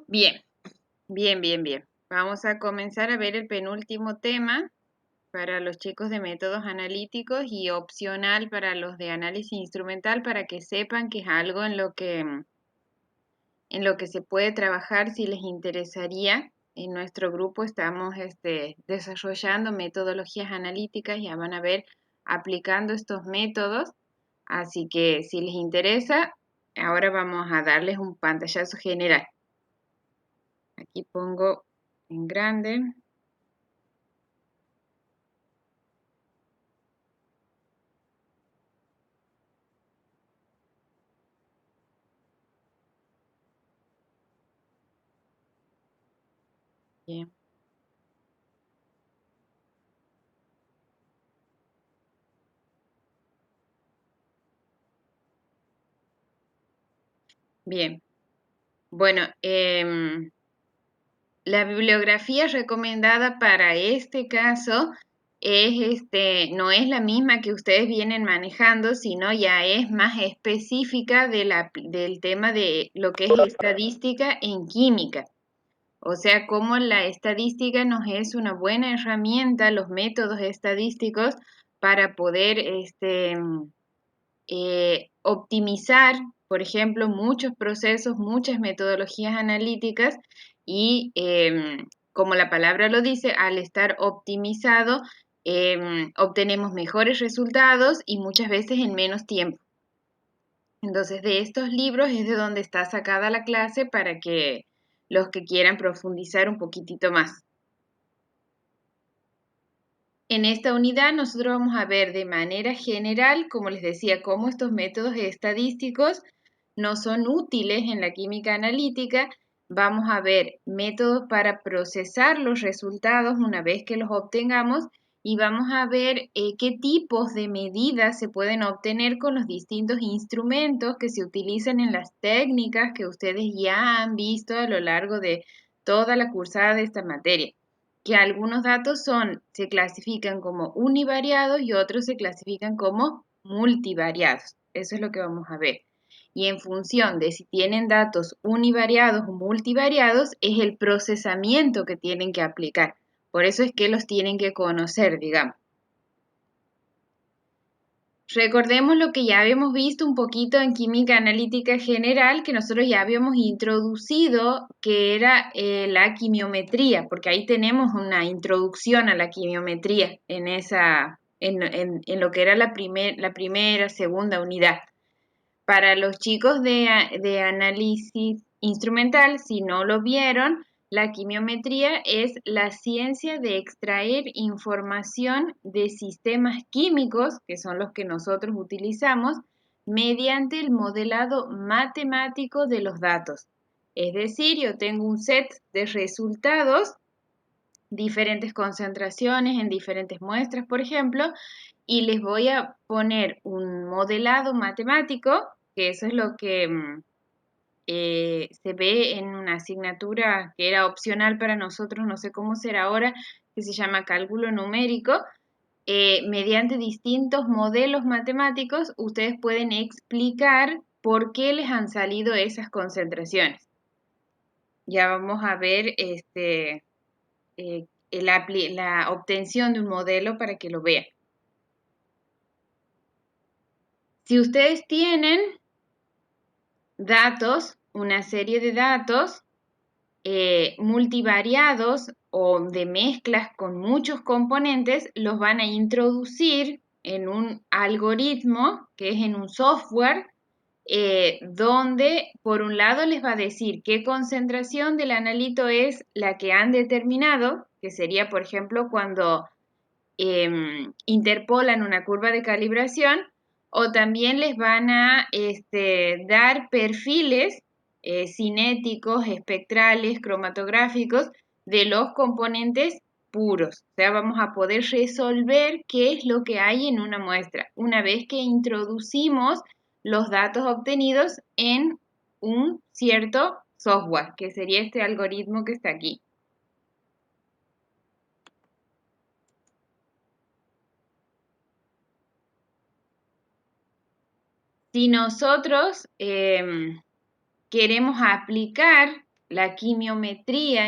Bien, bien. Vamos a comenzar a ver el penúltimo tema para los chicos de métodos analíticos y opcional para los de análisis instrumental para que sepan que es algo en lo que se puede trabajar si les interesaría. En nuestro grupo estamos desarrollando metodologías analíticas, ya van a ver aplicando estos métodos, así que si les interesa, ahora vamos a darles un pantallazo general. Aquí pongo en grande. Bien. Bien. Bueno, la bibliografía recomendada para este caso no es la misma que ustedes vienen manejando, sino ya es más específica del tema de lo que es estadística en química. O sea, cómo la estadística nos es una buena herramienta, los métodos estadísticos, para poder optimizar, por ejemplo, muchos procesos, muchas metodologías analíticas y, como la palabra lo dice, al estar optimizado, obtenemos mejores resultados y muchas veces en menos tiempo. Entonces, de estos libros es de donde está sacada la clase para que los que quieran profundizar un poquitito más. En esta unidad nosotros vamos a ver de manera general, como les decía, cómo estos métodos estadísticos no son útiles en la química analítica. Vamos a ver métodos para procesar los resultados una vez que los obtengamos y vamos a ver qué tipos de medidas se pueden obtener con los distintos instrumentos que se utilizan en las técnicas que ustedes ya han visto a lo largo de toda la cursada de esta materia, que algunos datos se clasifican como univariados y otros se clasifican como multivariados. Eso es lo que vamos a ver. Y en función de si tienen datos univariados o multivariados, es el procesamiento que tienen que aplicar. Por eso es que los tienen que conocer, digamos. Recordemos lo que ya habíamos visto un poquito en química analítica general, que nosotros ya habíamos introducido, que era la quimiometría, porque ahí tenemos una introducción a la quimiometría en lo que era la primera, segunda unidad. Para los chicos de análisis instrumental, si no lo vieron, la quimiometría es la ciencia de extraer información de sistemas químicos, que son los que nosotros utilizamos, mediante el modelado matemático de los datos. Es decir, yo tengo un set de resultados, diferentes concentraciones en diferentes muestras, por ejemplo, y les voy a poner un modelado matemático, que eso es lo que se ve en una asignatura que era opcional para nosotros, no sé cómo será ahora, que se llama cálculo numérico. Mediante distintos modelos matemáticos, ustedes pueden explicar por qué les han salido esas concentraciones. Ya vamos a ver la obtención de un modelo para que lo vean. Si ustedes tienen datos, una serie de datos multivariados o de mezclas con muchos componentes, los van a introducir en un algoritmo, que es en un software, donde por un lado les va a decir qué concentración del analito es la que han determinado, que sería, por ejemplo, cuando interpolan una curva de calibración, o también les van a dar perfiles cinéticos, espectrales, cromatográficos de los componentes puros. O sea, vamos a poder resolver qué es lo que hay en una muestra una vez que introducimos los datos obtenidos en un cierto software, que sería este algoritmo que está aquí. Si nosotros queremos aplicar la quimiometría,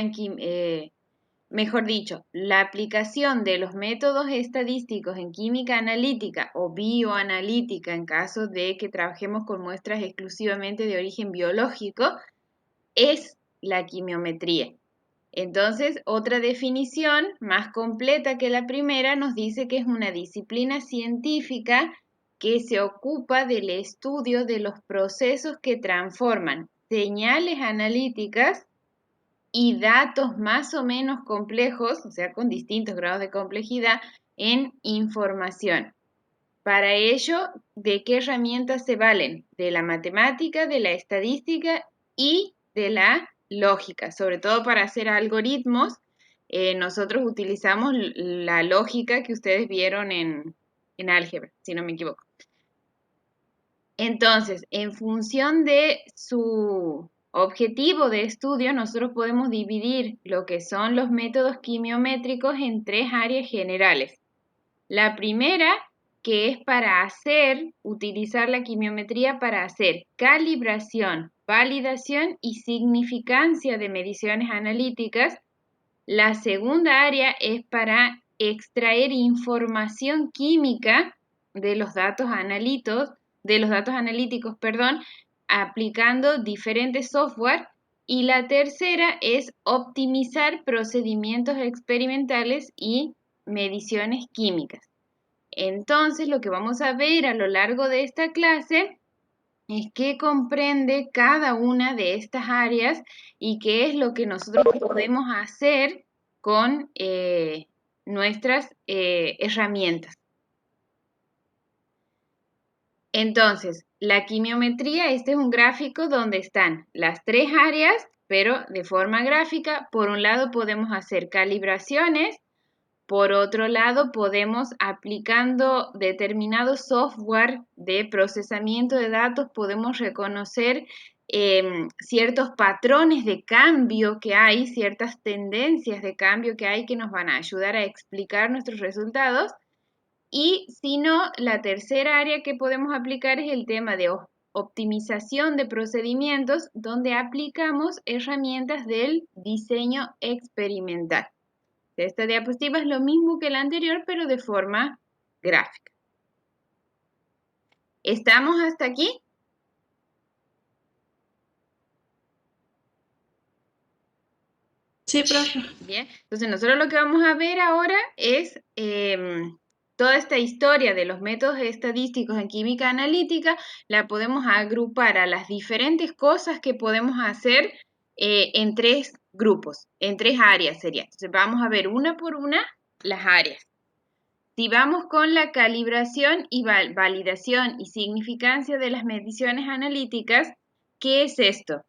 mejor dicho, la aplicación de los métodos estadísticos en química analítica o bioanalítica en caso de que trabajemos con muestras exclusivamente de origen biológico, es la quimiometría. Entonces, otra definición más completa que la primera nos dice que es una disciplina científica que se ocupa del estudio de los procesos que transforman señales analíticas y datos más o menos complejos, o sea, con distintos grados de complejidad, en información. Para ello, ¿de qué herramientas se valen? De la matemática, de la estadística y de la lógica, sobre todo para hacer algoritmos. Nosotros utilizamos la lógica que ustedes vieron en álgebra, si no me equivoco. Entonces, en función de su objetivo de estudio, nosotros podemos dividir lo que son los métodos quimiométricos en tres áreas generales. La primera, que es utilizar la quimiometría para hacer calibración, validación y significancia de mediciones analíticas. La segunda área es para extraer información química de los datos analíticos, aplicando diferentes software. Y la tercera es optimizar procedimientos experimentales y mediciones químicas. Entonces, lo que vamos a ver a lo largo de esta clase es qué comprende cada una de estas áreas y qué es lo que nosotros podemos hacer con nuestras herramientas. Entonces, la quimiometría, este es un gráfico donde están las tres áreas, pero de forma gráfica. Por un lado podemos hacer calibraciones. Por otro lado, podemos, aplicando determinado software de procesamiento de datos, podemos reconocer ciertos patrones de cambio que hay, ciertas tendencias de cambio que hay que nos van a ayudar a explicar nuestros resultados. Y si no, la tercera área que podemos aplicar es el tema de optimización de procedimientos, donde aplicamos herramientas del diseño experimental. Esta diapositiva es lo mismo que la anterior, pero de forma gráfica. ¿Estamos hasta aquí? Sí, profe. Bien, entonces nosotros lo que vamos a ver ahora es toda esta historia de los métodos estadísticos en química analítica, la podemos agrupar a las diferentes cosas que podemos hacer en tres grupos, en tres áreas sería. Entonces vamos a ver una por una las áreas. Si vamos con la calibración y validación y significancia de las mediciones analíticas, ¿qué es esto?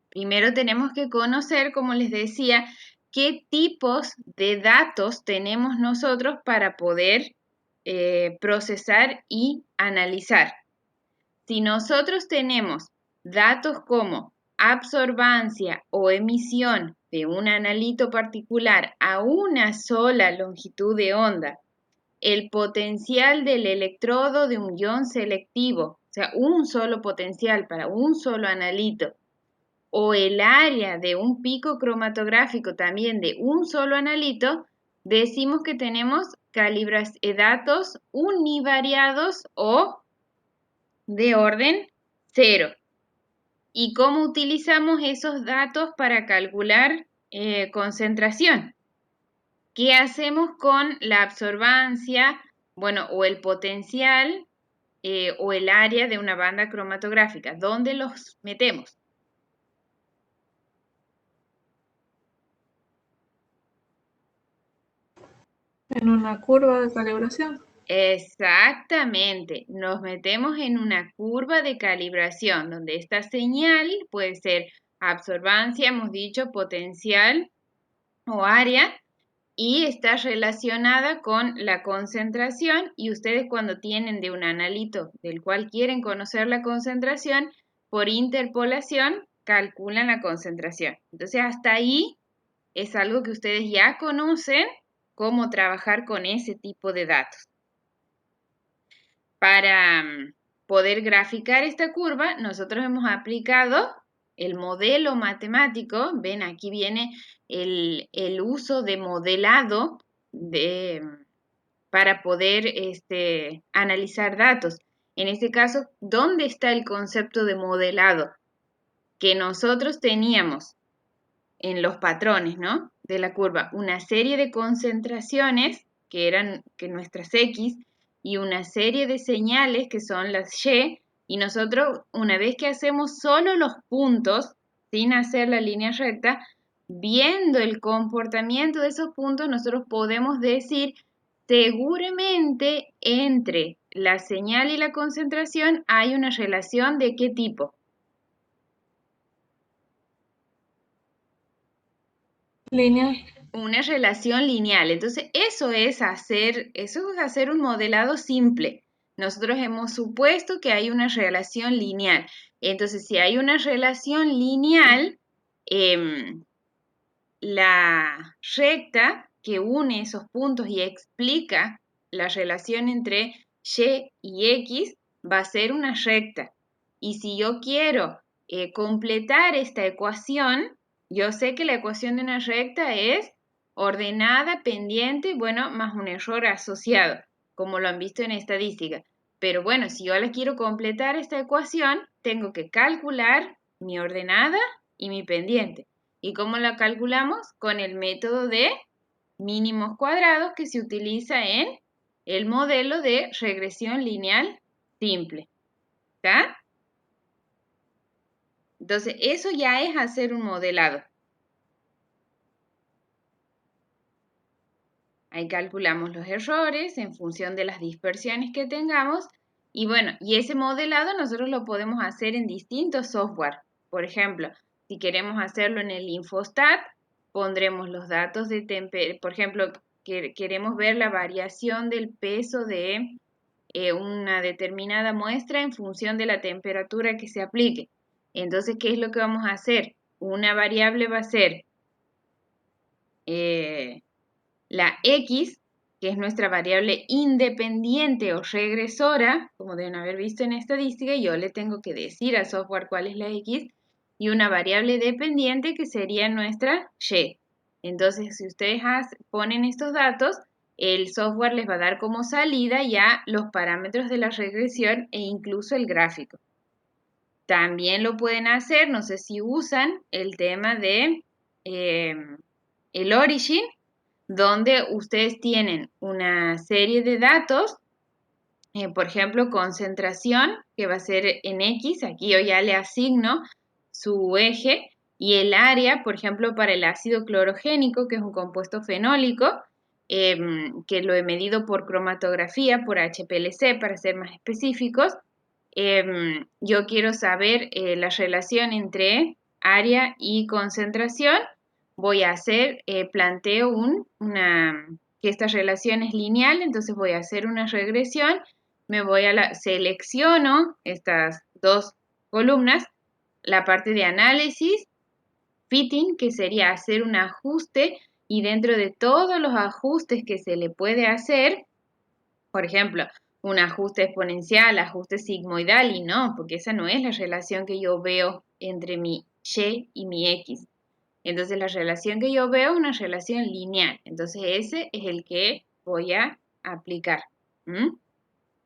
Primero tenemos que conocer, como les decía, qué tipos de datos tenemos nosotros para poder procesar y analizar. Si nosotros tenemos datos como absorbancia o emisión de un analito particular a una sola longitud de onda, el potencial del electrodo de un ion selectivo, o sea, un solo potencial para un solo analito, o el área de un pico cromatográfico también de un solo analito, decimos que tenemos datos univariados o de orden 0. ¿Y cómo utilizamos esos datos para calcular concentración? ¿Qué hacemos con la absorbancia, o el potencial o el área de una banda cromatográfica? ¿Dónde los metemos? En una curva de calibración. Exactamente, nos metemos en una curva de calibración donde esta señal puede ser absorbancia, hemos dicho, potencial o área, y está relacionada con la concentración, y ustedes cuando tienen de un analito del cual quieren conocer la concentración, por interpolación calculan la concentración. Entonces hasta ahí es algo que ustedes ya conocen, cómo trabajar con ese tipo de datos. Para poder graficar esta curva, nosotros hemos aplicado el modelo matemático, ven, aquí viene el uso de modelado para poder analizar datos. En este caso, ¿dónde está el concepto de modelado? Que nosotros teníamos en los patrones, ¿no? De la curva, una serie de concentraciones que eran nuestras X y una serie de señales que son las Y nosotros, una vez que hacemos solo los puntos, sin hacer la línea recta, viendo el comportamiento de esos puntos, nosotros podemos decir seguramente entre la señal y la concentración hay una relación de qué tipo. Lineal. Una relación lineal. Entonces, eso es hacer un modelado simple. Nosotros hemos supuesto que hay una relación lineal. Entonces, si hay una relación lineal, la recta que une esos puntos y explica la relación entre y y x va a ser una recta. Y si yo quiero completar esta ecuación, yo sé que la ecuación de una recta es ordenada, pendiente, bueno, más un error asociado, como lo han visto en estadística. Pero bueno, si yo la quiero completar esta ecuación, tengo que calcular mi ordenada y mi pendiente. ¿Y cómo la calculamos? Con el método de mínimos cuadrados que se utiliza en el modelo de regresión lineal simple. ¿Está? Entonces, eso ya es hacer un modelado. Ahí calculamos los errores en función de las dispersiones que tengamos. Y bueno, y ese modelado nosotros lo podemos hacer en distintos software. Por ejemplo, si queremos hacerlo en el Infostat, pondremos los datos de temperatura. Por ejemplo, queremos ver la variación del peso de una determinada muestra en función de la temperatura que se aplique. Entonces, ¿qué es lo que vamos a hacer? Una variable va a ser la X, que es nuestra variable independiente o regresora, como deben haber visto en estadística, yo le tengo que decir al software cuál es la X, y una variable dependiente que sería nuestra Y. Entonces, si ustedes ponen estos datos, el software les va a dar como salida ya los parámetros de la regresión e incluso el gráfico. También lo pueden hacer, no sé si usan el tema de el origin, donde ustedes tienen una serie de datos, por ejemplo, concentración, que va a ser en X, aquí yo ya le asigno su eje, y el área, por ejemplo, para el ácido clorogénico, que es un compuesto fenólico, que lo he medido por cromatografía, por HPLC, para ser más específicos. Yo quiero saber la relación entre área y concentración. Voy a hacer, planteo que esta relación es lineal, entonces voy a hacer una regresión, selecciono estas dos columnas, la parte de análisis, fitting, que sería hacer un ajuste, y dentro de todos los ajustes que se le puede hacer, por ejemplo, un ajuste exponencial, ajuste sigmoidal, y no, porque esa no es la relación que yo veo entre mi Y y mi X. Entonces la relación que yo veo es una relación lineal. Entonces ese es el que voy a aplicar.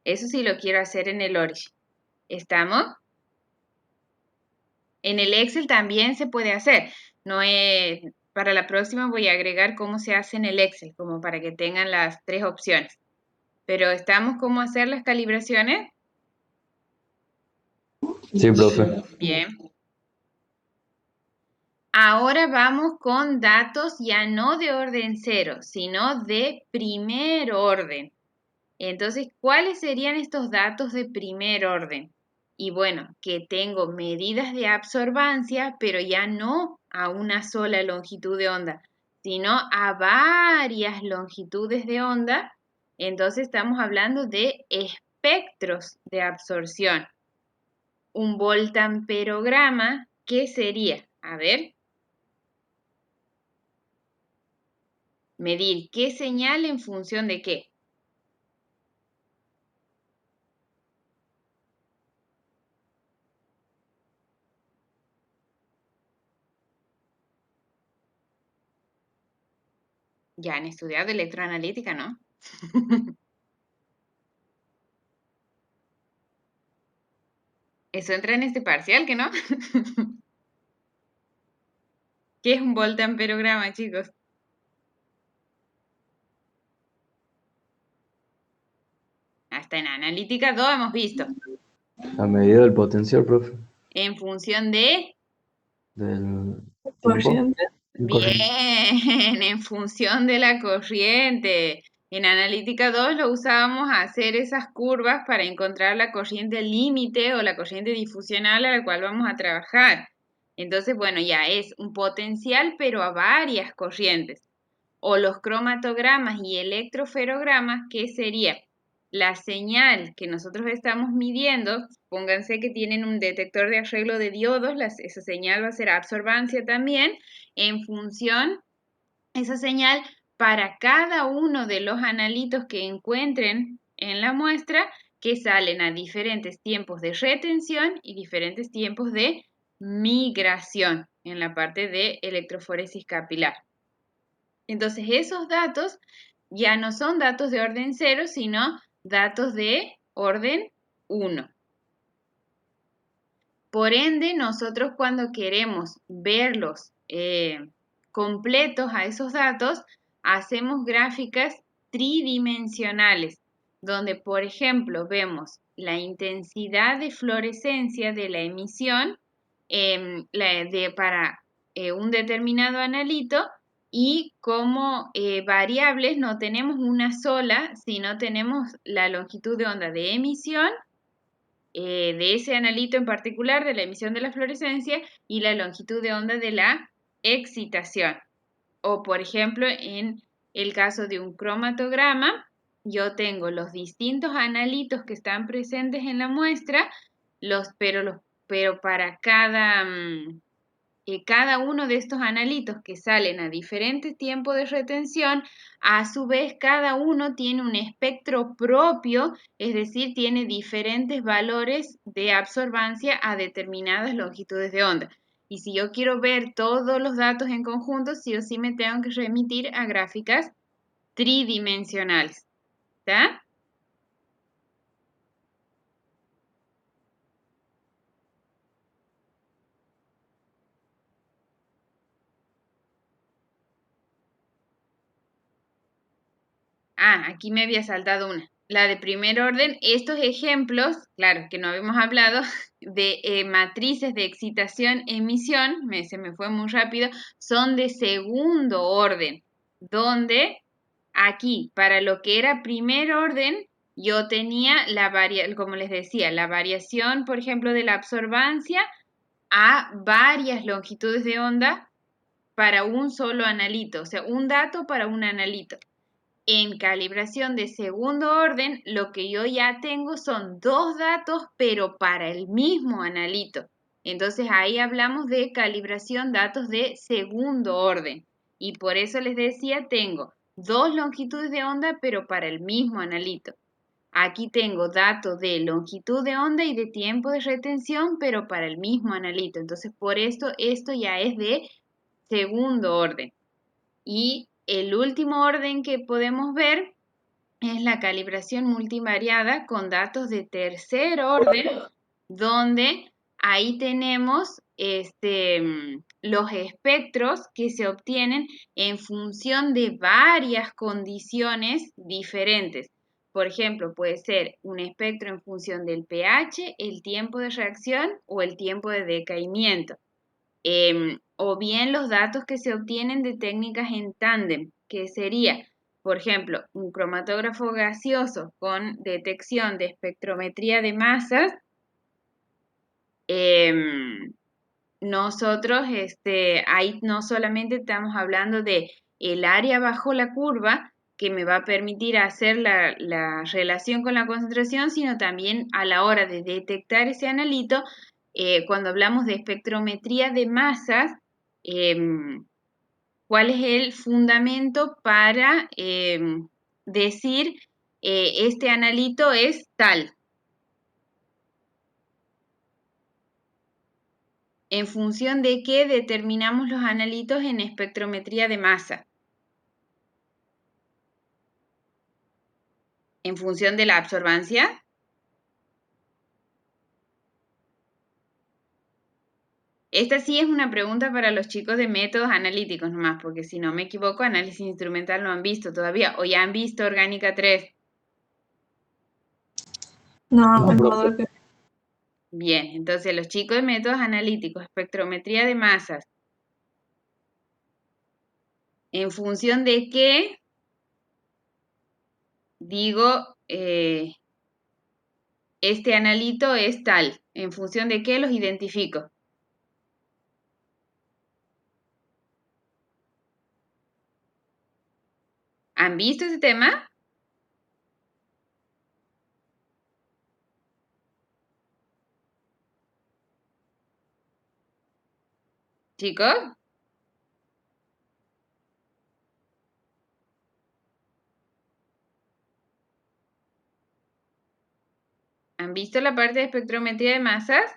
Eso sí lo quiero hacer en el Origin. ¿Estamos? En el Excel también se puede hacer. No es, para la próxima voy a agregar cómo se hace en el Excel, como para que tengan las tres opciones. Pero ¿estamos cómo hacer las calibraciones? Sí, profe. Bien. Ahora vamos con datos ya no de orden cero, sino de primer orden. Entonces, ¿cuáles serían estos datos de primer orden? Y bueno, que tengo medidas de absorbancia, pero ya no a una sola longitud de onda, sino a varias longitudes de onda. Entonces estamos hablando de espectros de absorción. Un voltamperograma, ¿qué sería? A ver, medir qué señal en función de qué. Ya han estudiado electroanalítica, ¿no? Eso entra en este parcial, ¿que no? ¿Qué es un voltamperograma, chicos? Hasta en analítica 2 hemos visto. La medida del potencial, profe, En función de... del tiempo. Corriente. Corriente. Bien, en función de la corriente. En analítica 2 lo usábamos a hacer esas curvas para encontrar la corriente límite o la corriente difusional a la cual vamos a trabajar. Entonces, bueno, ya es un potencial, pero a varias corrientes. O los cromatogramas y electroferogramas, que sería la señal que nosotros estamos midiendo. Pónganse que tienen un detector de arreglo de diodos, esa señal va a ser absorbancia también, en función, esa señal para cada uno de los analitos que encuentren en la muestra, que salen a diferentes tiempos de retención y diferentes tiempos de migración en la parte de electroforesis capilar. Entonces, esos datos ya no son datos de orden 0, sino datos de orden 1. Por ende, nosotros cuando queremos verlos completos a esos datos, hacemos gráficas tridimensionales, donde, por ejemplo, vemos la intensidad de fluorescencia de la emisión para un determinado analito, y como variables no tenemos una sola, sino tenemos la longitud de onda de emisión de ese analito en particular, de la emisión de la fluorescencia, y la longitud de onda de la excitación. O, por ejemplo, en el caso de un cromatograma, yo tengo los distintos analitos que están presentes en la muestra, pero para cada uno de estos analitos que salen a diferentes tiempos de retención, a su vez cada uno tiene un espectro propio, es decir, tiene diferentes valores de absorbancia a determinadas longitudes de onda. Y si yo quiero ver todos los datos en conjunto, sí o sí me tengo que remitir a gráficas tridimensionales. ¿Está? Ah, aquí me había saltado una. La de primer orden, estos ejemplos, claro, que no habíamos hablado, de matrices de excitación-emisión, se me fue muy rápido, son de segundo orden, donde aquí, para lo que era primer orden, yo tenía como les decía, la variación, por ejemplo, de la absorbancia a varias longitudes de onda para un solo analito, o sea, un dato para un analito. En calibración de segundo orden, lo que yo ya tengo son dos datos, pero para el mismo analito. Entonces ahí hablamos de calibración datos de segundo orden. Y por eso les decía, tengo dos longitudes de onda, pero para el mismo analito. Aquí tengo datos de longitud de onda y de tiempo de retención, pero para el mismo analito. Entonces, por esto ya es de segundo orden. Y el último orden que podemos ver es la calibración multivariada con datos de tercer orden, donde ahí tenemos los espectros que se obtienen en función de varias condiciones diferentes. Por ejemplo, puede ser un espectro en función del pH, el tiempo de reacción o el tiempo de decaimiento. O bien los datos que se obtienen de técnicas en tándem, que sería, por ejemplo, un cromatógrafo gaseoso con detección de espectrometría de masas. Nosotros ahí no solamente estamos hablando de el área bajo la curva, que me va a permitir hacer la relación con la concentración, sino también a la hora de detectar ese analito, cuando hablamos de espectrometría de masas, cuál es el fundamento para decir este analito es tal. En función de qué determinamos los analitos en espectrometría de masa. en función de la absorbancia. Esta sí es una pregunta para los chicos de métodos analíticos nomás, porque si no me equivoco, análisis instrumental no han visto todavía, o ya han visto orgánica 3. No, No, en profe. modo que Bien, entonces los chicos de métodos analíticos, espectrometría de masas, ¿en función de qué digo este analito es tal? ¿En función de qué los identifico? ¿Han visto ese tema? Chicos, ¿han visto la parte de espectrometría de masas?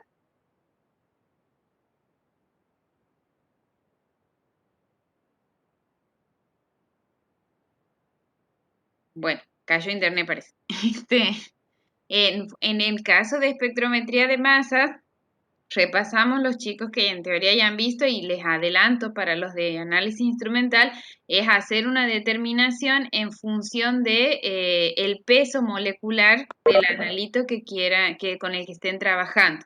Bueno, cayó internet parece. En el caso de espectrometría de masas, repasamos los chicos que en teoría ya han visto y les adelanto para los de análisis instrumental, es hacer una determinación en función de el peso molecular del analito con el que estén trabajando.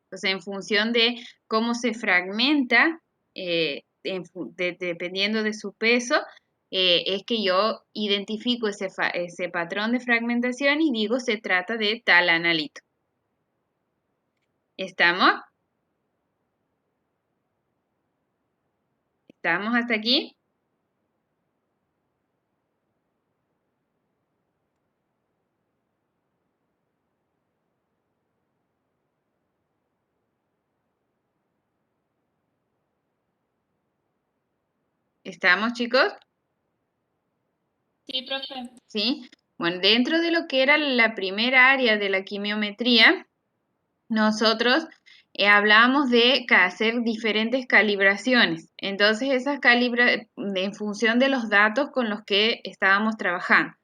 Entonces, en función de cómo se fragmenta, dependiendo de su peso, es que yo identifico ese patrón de fragmentación y digo se trata de tal analito. ¿Estamos? ¿Estamos hasta aquí? ¿Estamos, chicos? sí, profe. ¿Sí? Bueno, dentro de lo que era la primera área de la quimiometría, nosotros hablábamos de hacer diferentes calibraciones. Entonces, en función de los datos con los que estábamos trabajando.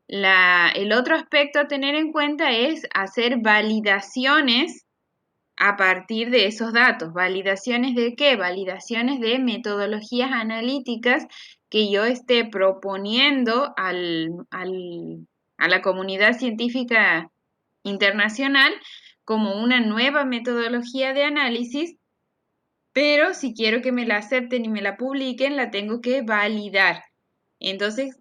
El otro aspecto a tener en cuenta es hacer validaciones a partir de esos datos. ¿Validaciones de qué? Validaciones de metodologías analíticas que yo esté proponiendo a la comunidad científica internacional como una nueva metodología de análisis, pero si quiero que me la acepten y me la publiquen, la tengo que validar. Entonces,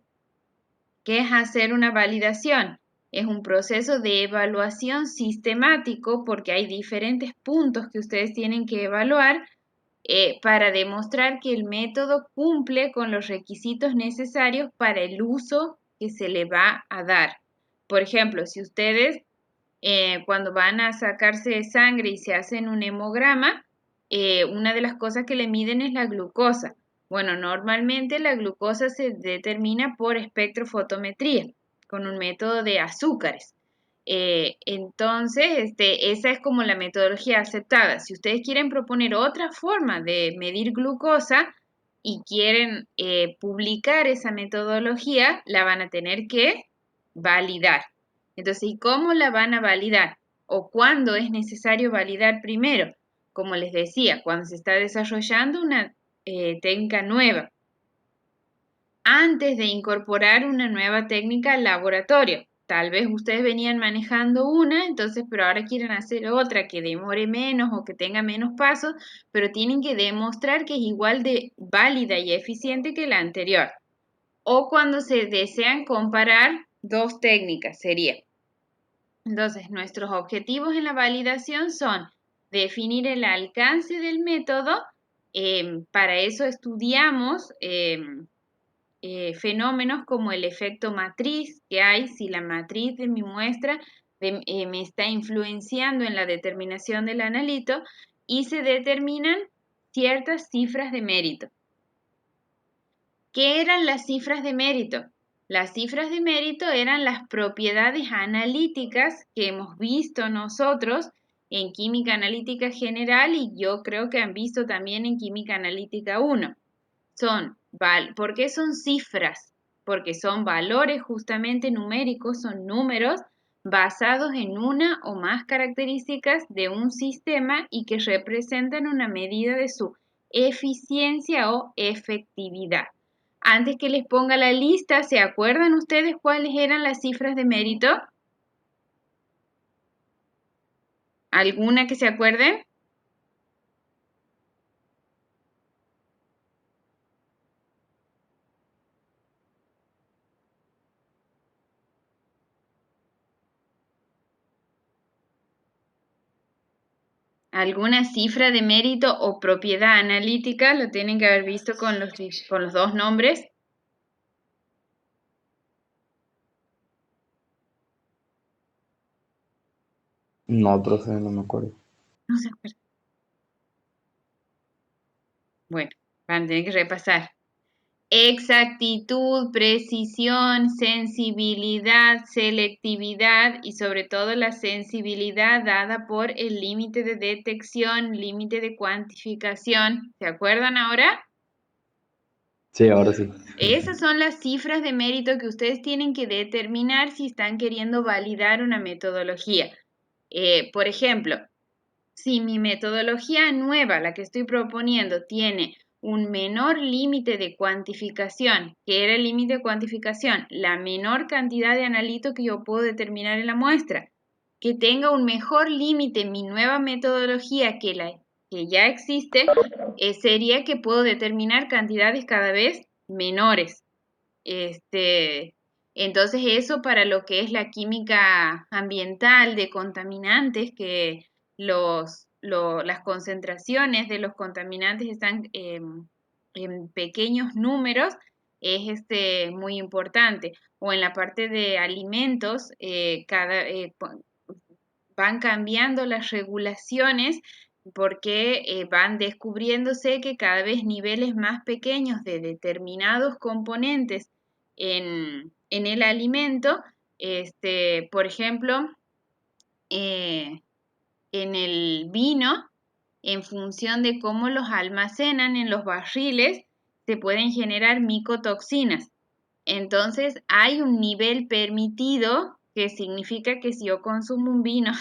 ¿qué es hacer una validación? Es un proceso de evaluación sistemático porque hay diferentes puntos que ustedes tienen que evaluar para demostrar que el método cumple con los requisitos necesarios para el uso que se le va a dar. Por ejemplo, si ustedes cuando van a sacarse sangre y se hacen un hemograma, una de las cosas que le miden es la glucosa. Bueno, normalmente la glucosa se determina por espectrofotometría, con un método de azúcares. Entonces, esa es como la metodología aceptada. Si ustedes quieren proponer otra forma de medir glucosa y quieren publicar esa metodología, la van a tener que validar. Entonces, ¿y cómo la van a validar? ¿O cuándo es necesario validar primero? Como les decía, cuando se está desarrollando una técnica nueva, antes de incorporar una nueva técnica al laboratorio. Tal vez ustedes venían manejando una, entonces, pero ahora quieren hacer otra que demore menos o que tenga menos pasos, pero tienen que demostrar que es igual de válida y eficiente que la anterior. O cuando se desean comparar dos técnicas, sería. Entonces, nuestros objetivos en la validación son definir el alcance del método. Para eso estudiamos fenómenos como el efecto matriz que hay si la matriz de mi muestra me está influenciando en la determinación del analito y se determinan ciertas cifras de mérito. ¿Qué eran las cifras de mérito? Las cifras de mérito eran las propiedades analíticas que hemos visto nosotros en química analítica general y yo creo que han visto también en química analítica 1. ¿Por qué son cifras? porque son valores justamente numéricos, son números basados en una o más características de un sistema y que representan una medida de su eficiencia o efectividad. Antes que les ponga la lista, ¿se acuerdan ustedes cuáles eran las cifras de mérito? ¿Alguna que se acuerden? ¿Alguna cifra de mérito o propiedad analítica? Lo tienen que haber visto con los dos nombres. No, profe, no me acuerdo. No se acuerdan. Bueno, van a tener que repasar. Exactitud, precisión, sensibilidad, selectividad y sobre todo la sensibilidad dada por el límite de detección, límite de cuantificación. ¿Se acuerdan ahora? Sí, ahora sí. Esas son las cifras de mérito que ustedes tienen que determinar si están queriendo validar una metodología. Por ejemplo, si mi metodología nueva, la que estoy proponiendo, tiene un menor límite de cuantificación, ¿qué era el límite de cuantificación? La menor cantidad de analito que yo puedo determinar en la muestra. Que tenga un mejor límite mi nueva metodología que la que ya existe, sería que puedo determinar cantidades cada vez menores. Entonces eso para lo que es la química ambiental de contaminantes, que las concentraciones de los contaminantes están en pequeños números, es muy importante. O en la parte de alimentos, van cambiando las regulaciones porque van descubriéndose que cada vez niveles más pequeños de determinados componentes en el alimento, por ejemplo, eh, en el vino, en función de cómo los almacenan en los barriles, se pueden generar micotoxinas. Entonces, hay un nivel permitido, que significa que si yo consumo un vino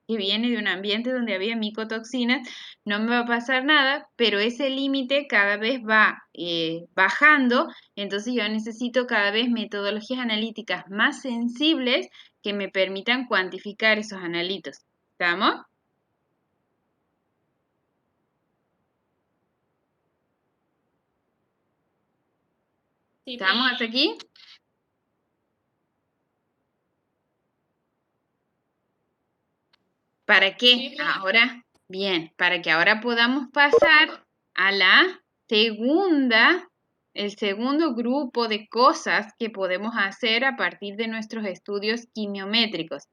que viene de un ambiente donde había micotoxinas, no me va a pasar nada, pero ese límite cada vez va bajando, entonces yo necesito cada vez metodologías analíticas más sensibles que me permitan cuantificar esos analitos. ¿Estamos? ¿Estamos hasta aquí? ¿Para qué? Ahora, bien, para que ahora podamos pasar a el segundo grupo de cosas que podemos hacer a partir de nuestros estudios quimiométricos.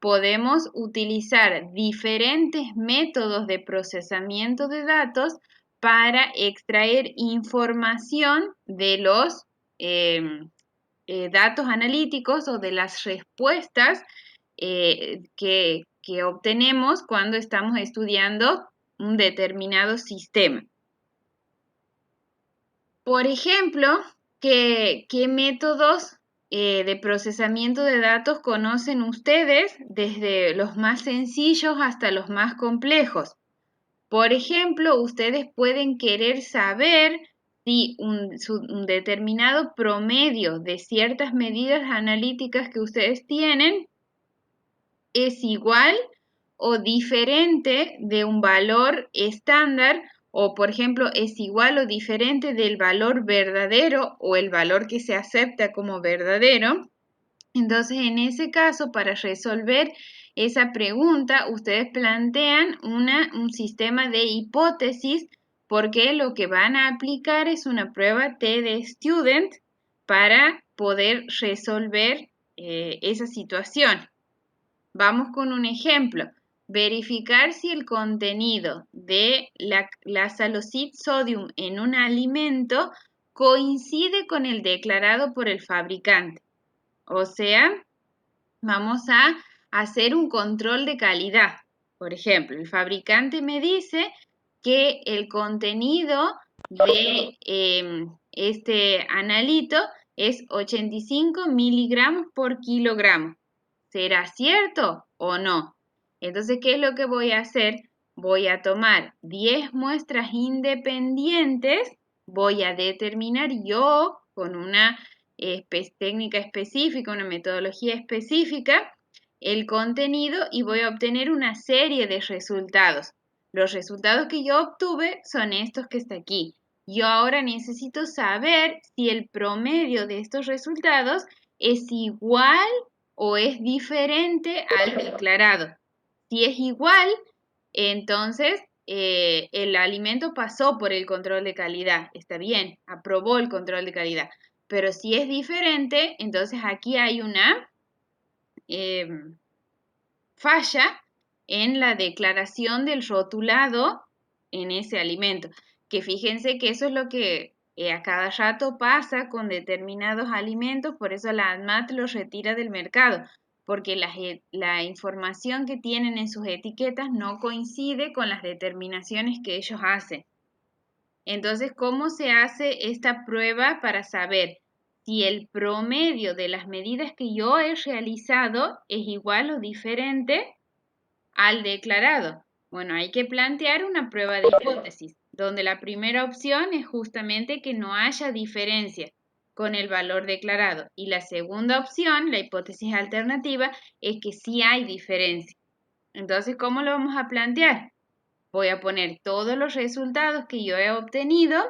Podemos utilizar diferentes métodos de procesamiento de datos para extraer información de los datos analíticos o de las respuestas que obtenemos cuando estamos estudiando un determinado sistema. Por ejemplo, ¿qué métodos de procesamiento de datos conocen ustedes desde los más sencillos hasta los más complejos? Por ejemplo, ustedes pueden querer saber si un determinado promedio de ciertas medidas analíticas que ustedes tienen es igual o diferente de un valor estándar, o por ejemplo es igual o diferente del valor verdadero o el valor que se acepta como verdadero. Entonces, en ese caso, para resolver esa pregunta, ustedes plantean un sistema de hipótesis, porque lo que van a aplicar es una prueba T-de-Student para poder resolver esa situación. Vamos con un ejemplo. Verificar si el contenido de la salicylate sodium en un alimento coincide con el declarado por el fabricante. O sea, vamos a hacer un control de calidad. Por ejemplo, el fabricante me dice que el contenido de este analito es 85 miligramos por kilogramo. ¿Será cierto o no? Entonces, ¿qué es lo que voy a hacer? Voy a tomar 10 muestras independientes, voy a determinar yo con una técnica específica, una metodología específica, el contenido y voy a obtener una serie de resultados. Los resultados que yo obtuve son estos que está aquí. Yo ahora necesito saber si el promedio de estos resultados es igual o es diferente al declarado. Si es igual, entonces el alimento pasó por el control de calidad, está bien, aprobó el control de calidad. Pero si es diferente, entonces aquí hay una falla en la declaración del rotulado en ese alimento. Que fíjense que eso es lo que a cada rato pasa con determinados alimentos, por eso la ANMAT los retira del mercado, porque la información que tienen en sus etiquetas no coincide con las determinaciones que ellos hacen. Entonces, ¿cómo se hace esta prueba para saber si el promedio de las medidas que yo he realizado es igual o diferente al declarado? Bueno, hay que plantear una prueba de hipótesis, donde la primera opción es justamente que no haya diferencia con el valor declarado. Y la segunda opción, la hipótesis alternativa, es que sí hay diferencia. Entonces, ¿cómo lo vamos a plantear? Voy a poner todos los resultados que yo he obtenido,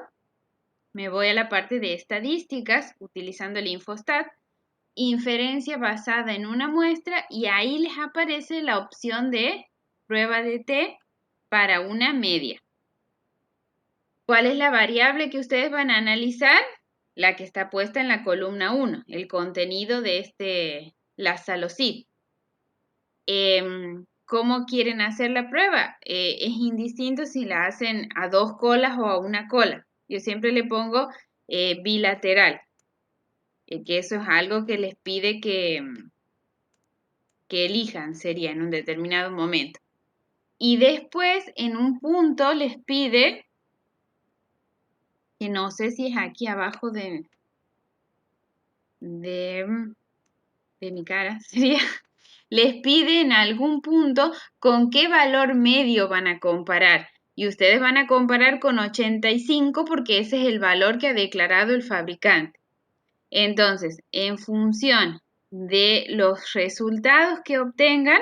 me voy a la parte de estadísticas utilizando el Infostat, inferencia basada en una muestra y ahí les aparece la opción de prueba de T para una media. ¿Cuál es la variable que ustedes van a analizar? La que está puesta en la columna 1, el contenido de la salocid. ¿Cómo quieren hacer la prueba? Es indistinto si la hacen a 2 colas o a una cola. Yo siempre le pongo bilateral, que eso es algo que les pide que elijan, sería en un determinado momento. Y después, en un punto, les pide, que no sé si es aquí abajo de mi cara, sería, les pide en algún punto con qué valor medio van a comparar. Y ustedes van a comparar con 85 porque ese es el valor que ha declarado el fabricante. Entonces, en función de los resultados que obtengan,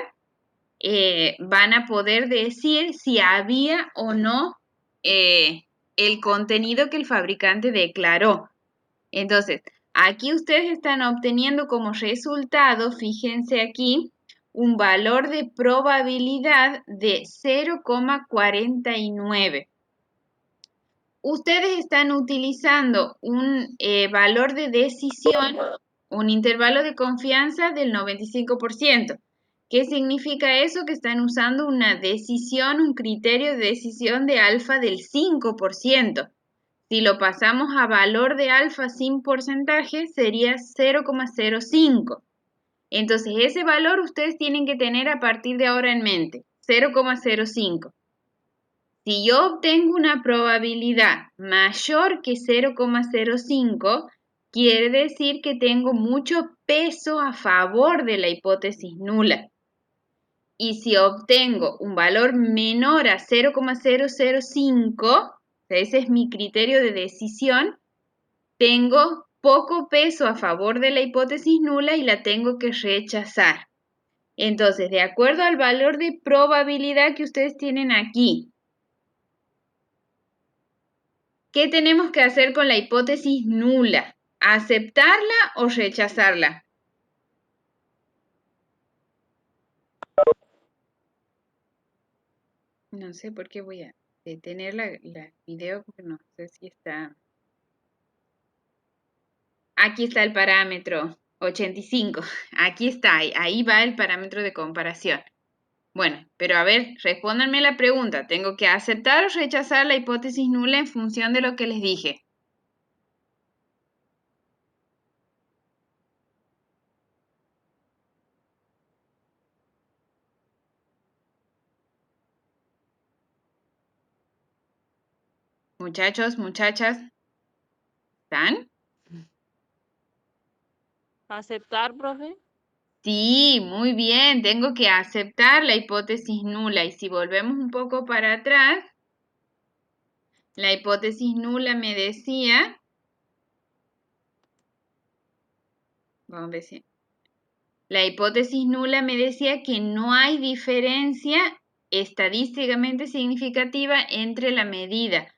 van a poder decir si había o no el contenido que el fabricante declaró. Entonces, aquí ustedes están obteniendo como resultado, fíjense aquí, un valor de probabilidad de 0,49. Ustedes están utilizando un valor de decisión, un intervalo de confianza del 95%. ¿Qué significa eso? Que están usando una decisión, un criterio de decisión de alfa del 5%. Si lo pasamos a valor de alfa sin porcentaje, sería 0,05. Entonces, ese valor ustedes tienen que tener a partir de ahora en mente, 0,05. Si yo obtengo una probabilidad mayor que 0,05, quiere decir que tengo mucho peso a favor de la hipótesis nula. Y si obtengo un valor menor a 0,005, ese es mi criterio de decisión, tengo poco peso a favor de la hipótesis nula y la tengo que rechazar. Entonces, de acuerdo al valor de probabilidad que ustedes tienen aquí, ¿qué tenemos que hacer con la hipótesis nula? ¿Aceptarla o rechazarla? No sé por qué voy a detener la video porque no sé si está. Aquí está el parámetro 85. Aquí está, ahí va el parámetro de comparación. Bueno, pero a ver, respóndanme la pregunta. ¿Tengo que aceptar o rechazar la hipótesis nula en función de lo que les dije? Muchachos, muchachas, ¿están? Aceptar, profe. Sí, muy bien, tengo que aceptar la hipótesis nula. Y si volvemos un poco para atrás, la hipótesis nula me decía, vamos a ver si, la hipótesis nula me decía que no hay diferencia estadísticamente significativa entre la medida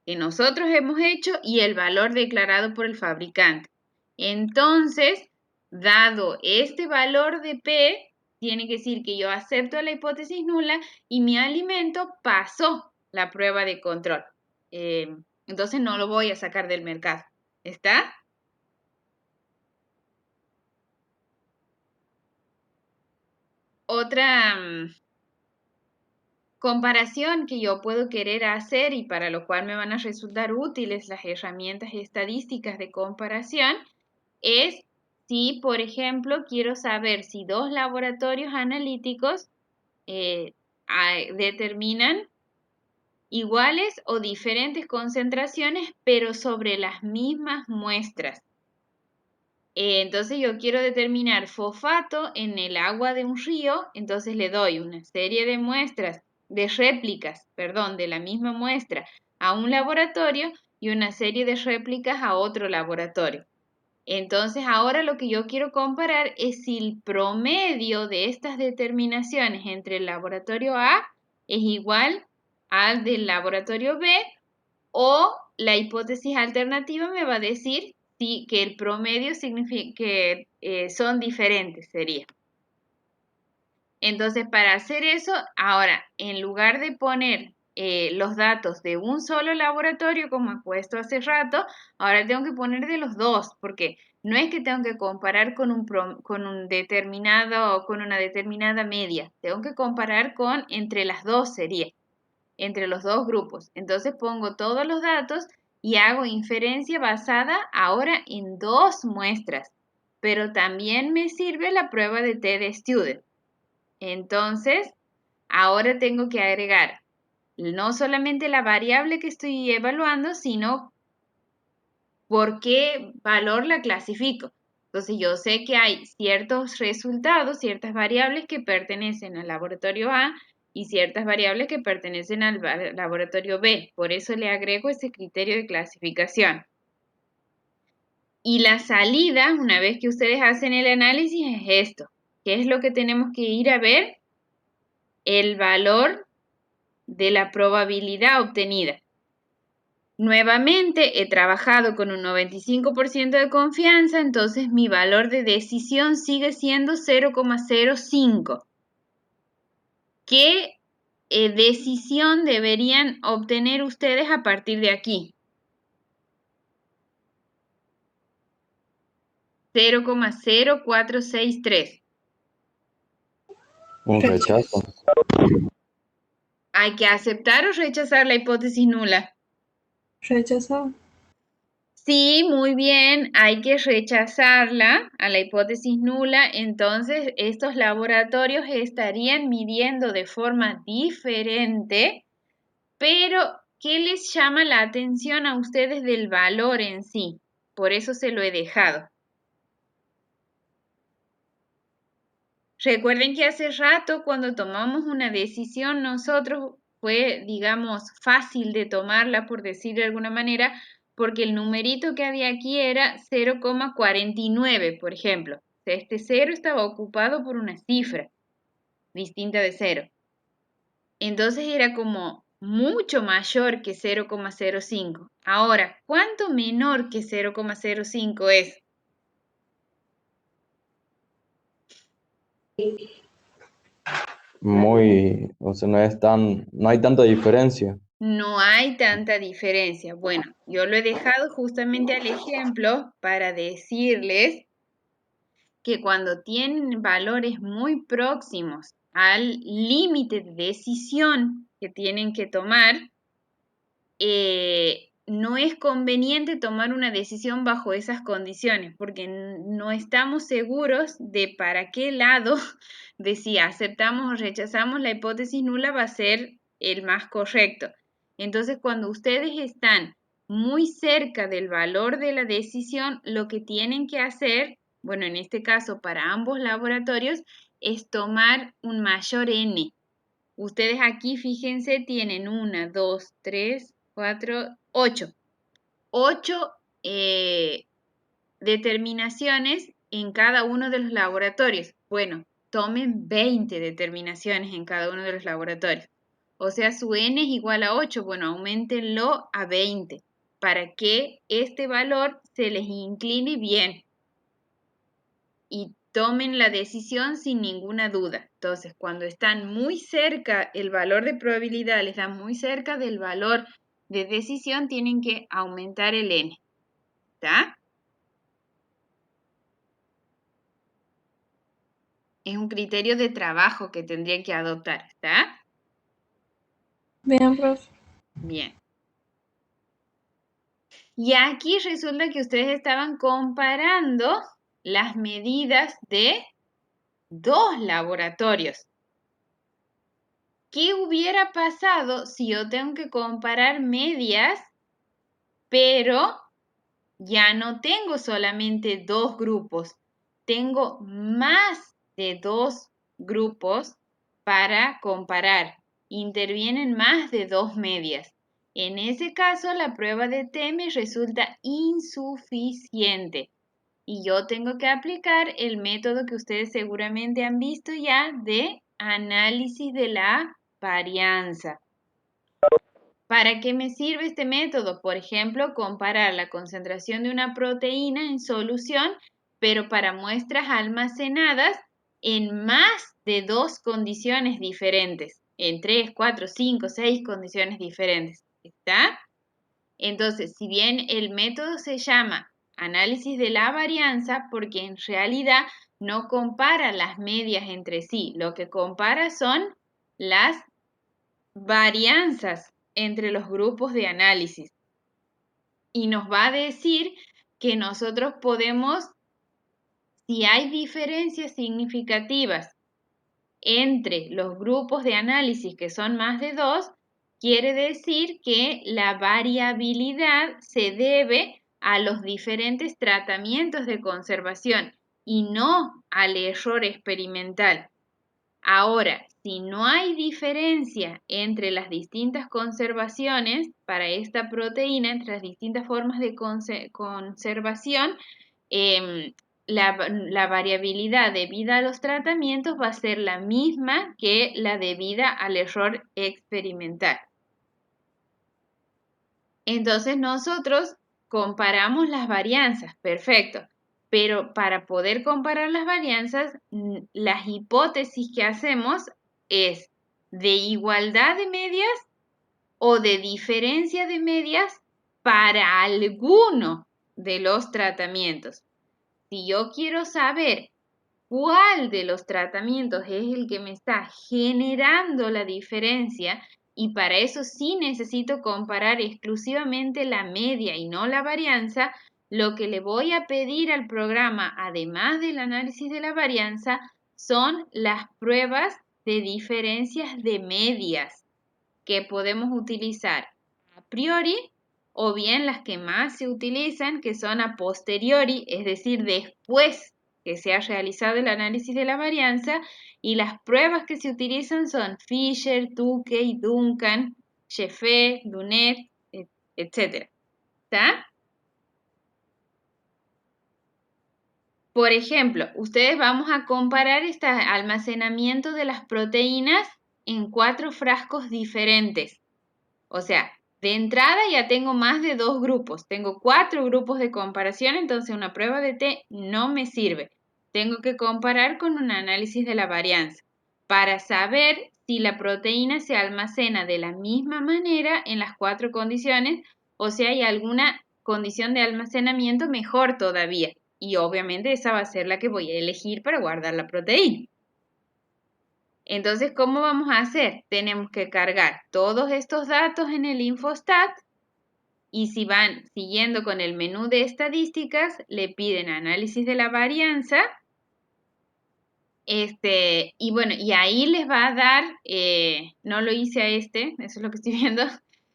que nosotros hemos hecho y el valor declarado por el fabricante. Entonces, dado este valor de P, tiene que decir que yo acepto la hipótesis nula y mi alimento pasó la prueba de control. Entonces no lo voy a sacar del mercado. ¿Está? Otra comparación que yo puedo querer hacer y para lo cual me van a resultar útiles las herramientas estadísticas de comparación es si, por ejemplo, quiero saber si dos laboratorios analíticos determinan iguales o diferentes concentraciones, pero sobre las mismas muestras. Entonces yo quiero determinar fosfato en el agua de un río, entonces le doy una serie de muestras, de réplicas, perdón, de la misma muestra a un laboratorio y una serie de réplicas a otro laboratorio. Entonces ahora lo que yo quiero comparar es si el promedio de estas determinaciones entre el laboratorio A es igual al del laboratorio B o la hipótesis alternativa me va a decir que el promedio significa que son diferentes, sería. Entonces, para hacer eso, ahora, en lugar de poner los datos de un solo laboratorio, como he puesto hace rato, ahora tengo que poner de los dos, porque no es que tengo que comparar con un determinado, con una determinada media, tengo que comparar con entre las dos sería, entre los dos grupos. Entonces pongo todos los datos y hago inferencia basada ahora en dos muestras, pero también me sirve la prueba de T-de-Student. Entonces, ahora tengo que agregar no solamente la variable que estoy evaluando, sino por qué valor la clasifico. Entonces, yo sé que hay ciertos resultados, ciertas variables que pertenecen al laboratorio A y ciertas variables que pertenecen al laboratorio B. Por eso le agrego ese criterio de clasificación. Y la salida, una vez que ustedes hacen el análisis, es esto. ¿Qué es lo que tenemos que ir a ver? El valor de la probabilidad obtenida. Nuevamente he trabajado con un 95% de confianza, entonces mi valor de decisión sigue siendo 0,05. ¿Qué decisión deberían obtener ustedes a partir de aquí? 0,0463. Un rechazo. ¿Hay que aceptar o rechazar la hipótesis nula? Rechazado. Sí, muy bien, hay que rechazarla a la hipótesis nula, entonces estos laboratorios estarían midiendo de forma diferente, pero ¿qué les llama la atención a ustedes del valor en sí? Por eso se lo he dejado. Recuerden que hace rato cuando tomamos una decisión nosotros fue, digamos, fácil de tomarla, por decir de alguna manera, porque el numerito que había aquí era 0,49, por ejemplo. O sea, este 0 estaba ocupado por una cifra distinta de 0. Entonces era como mucho mayor que 0,05. Ahora, ¿cuánto menor que 0,05 es? O sea, no hay tanta diferencia. No hay tanta diferencia. Bueno, yo lo he dejado justamente al ejemplo para decirles que cuando tienen valores muy próximos al límite de decisión que tienen que tomar, no es conveniente tomar una decisión bajo esas condiciones, porque no estamos seguros de para qué lado, de si aceptamos o rechazamos la hipótesis nula, va a ser el más correcto. Entonces, cuando ustedes están muy cerca del valor de la decisión, lo que tienen que hacer, bueno, en este caso para ambos laboratorios, es tomar un mayor N. Ustedes aquí, fíjense, tienen 1, 2, 3, 4, 8. 8 determinaciones en cada uno de los laboratorios. Bueno, tomen 20 determinaciones en cada uno de los laboratorios. O sea, su N es igual a 8. Bueno, aumentenlo a 20 para que este valor se les incline bien y tomen la decisión sin ninguna duda. Entonces, cuando están muy cerca, el valor de probabilidad les da muy cerca del valor de decisión, tienen que aumentar el N. ¿Está? Es un criterio de trabajo que tendrían que adoptar. ¿Está? Bien, profe. Bien. Y aquí resulta que ustedes estaban comparando las medidas de dos laboratorios. ¿Qué hubiera pasado si yo tengo que comparar medias, pero ya no tengo solamente dos grupos? Tengo más de dos grupos para comparar. Intervienen más de dos medias. En ese caso, la prueba de T me resulta insuficiente. Y yo tengo que aplicar el método que ustedes seguramente han visto ya de análisis de la varianza. ¿Para qué me sirve este método? Por ejemplo, comparar la concentración de una proteína en solución, pero para muestras almacenadas en más de dos condiciones diferentes, en 3, 4, 5, 6 condiciones diferentes. ¿Está? Entonces, si bien el método se llama análisis de la varianza, porque en realidad no compara las medias entre sí, lo que compara son las varianzas entre los grupos de análisis. Y nos va a decir que nosotros podemos, si hay diferencias significativas entre los grupos de análisis que son más de dos, quiere decir que la variabilidad se debe a los diferentes tratamientos de conservación y no al error experimental. Ahora, si no hay diferencia entre las distintas conservaciones para esta proteína, entre las distintas formas de conservación, la variabilidad debida a los tratamientos va a ser la misma que la debida al error experimental. Entonces nosotros comparamos las varianzas, perfecto. Pero para poder comparar las varianzas, las hipótesis que hacemos es de igualdad de medias o de diferencia de medias para alguno de los tratamientos. Si yo quiero saber cuál de los tratamientos es el que me está generando la diferencia, y para eso sí necesito comparar exclusivamente la media y no la varianza, lo que le voy a pedir al programa, además del análisis de la varianza, son las pruebas de diferencias de medias que podemos utilizar a priori o bien las que más se utilizan, que son a posteriori, es decir, después que se ha realizado el análisis de la varianza, y las pruebas que se utilizan son Fisher, Tukey, Duncan, Jeffé, Dunet, etc. ¿Está? Por ejemplo, ustedes vamos a comparar este almacenamiento de las proteínas en 4 frascos diferentes. O sea, de entrada ya tengo más de 2 grupos. Tengo 4 grupos de comparación, entonces una prueba de T no me sirve. Tengo que comparar con un análisis de la varianza para saber si la proteína se almacena de la misma manera en las 4 condiciones o si hay alguna condición de almacenamiento mejor todavía. Y obviamente esa va a ser la que voy a elegir para guardar la proteína. Entonces, ¿cómo vamos a hacer? Tenemos que cargar todos estos datos en el Infostat y si van siguiendo con el menú de estadísticas, le piden análisis de la varianza. Y bueno, y ahí les va a dar, no lo hice a eso es lo que estoy viendo.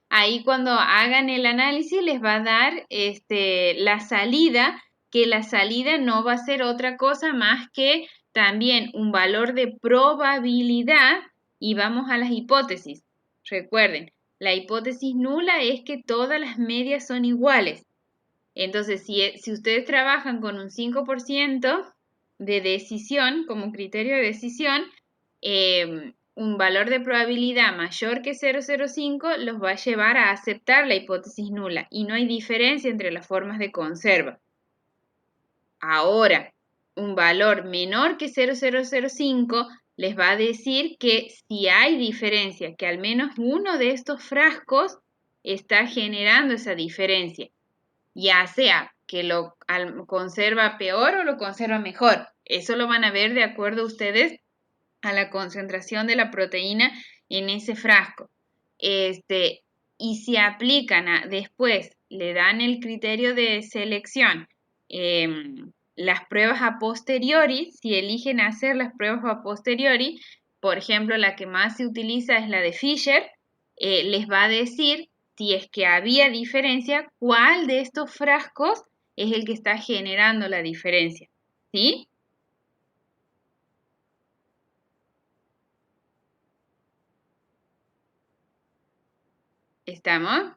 Ahí cuando hagan el análisis les va a dar la salida que la salida no va a ser otra cosa más que también un valor de probabilidad y vamos a las hipótesis. Recuerden, la hipótesis nula es que todas las medias son iguales. Entonces, si ustedes trabajan con un 5% de decisión como criterio de decisión, un valor de probabilidad mayor que 0,05 los va a llevar a aceptar la hipótesis nula y no hay diferencia entre las formas de conserva. Ahora, un valor menor que 0,005 les va a decir que si hay diferencia, que al menos uno de estos frascos está generando esa diferencia, ya sea que lo conserva peor o lo conserva mejor. Eso lo van a ver de acuerdo a ustedes a la concentración de la proteína en ese frasco. Y si aplican después, le dan el criterio de selección, las pruebas a posteriori, si eligen hacer las pruebas a posteriori, por ejemplo, la que más se utiliza es la de Fisher, les va a decir si es que había diferencia, cuál de estos frascos es el que está generando la diferencia. ¿Sí? ¿Estamos?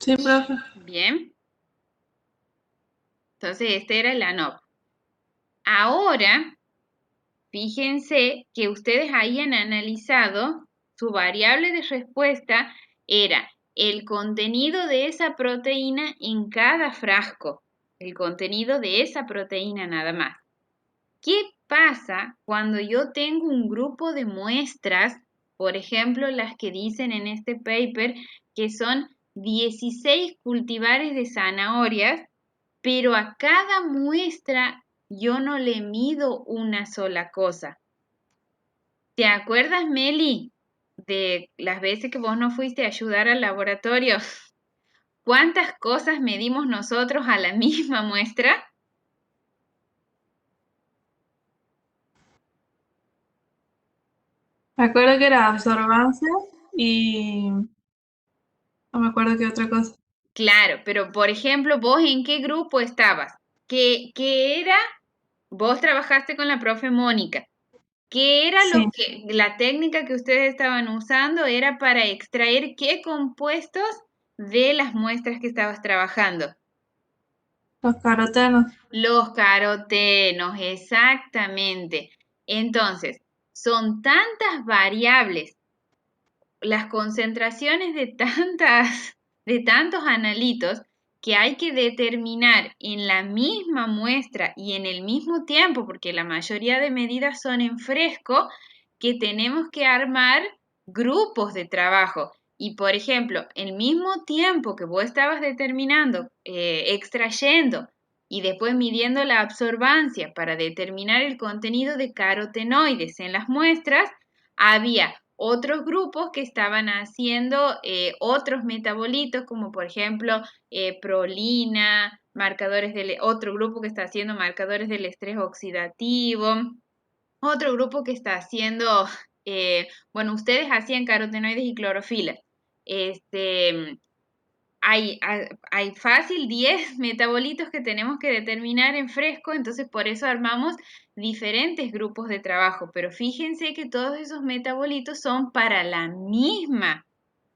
Sí, profe. Bien. Entonces, este era el ANOP. Ahora, fíjense que ustedes hayan analizado su variable de respuesta era el contenido de esa proteína en cada frasco, el contenido de esa proteína nada más. ¿Qué pasa cuando yo tengo un grupo de muestras, por ejemplo, las que dicen en este paper que son 16 cultivares de zanahorias, pero a cada muestra yo no le mido una sola cosa? ¿Te acuerdas, Meli, de las veces que vos no fuiste a ayudar al laboratorio? ¿Cuántas cosas medimos nosotros a la misma muestra? Me acuerdo que era absorbancia y no me acuerdo qué otra cosa. Claro, pero por ejemplo, ¿vos en qué grupo estabas? ¿Qué era? Vos trabajaste con la profe Mónica. ¿Qué era Sí, la técnica que ustedes estaban usando era para extraer qué compuestos de las muestras que estabas trabajando? los carotenos. Los carotenos, exactamente. Entonces, son tantas variables, las concentraciones de tantos analitos, que hay que determinar en la misma muestra y en el mismo tiempo, porque la mayoría de medidas son en fresco, que tenemos que armar grupos de trabajo. Y por ejemplo, el mismo tiempo que vos estabas determinando, extrayendo y después midiendo la absorbancia para determinar el contenido de carotenoides en las muestras, había otros grupos que estaban haciendo otros metabolitos, como por ejemplo prolina, otro grupo que está haciendo marcadores del estrés oxidativo, otro grupo que está haciendo, bueno, ustedes hacían carotenoides y clorofila. Este, hay fácil 10 metabolitos que tenemos que determinar en fresco, entonces por eso armamos diferentes grupos de trabajo, pero fíjense que todos esos metabolitos son para la misma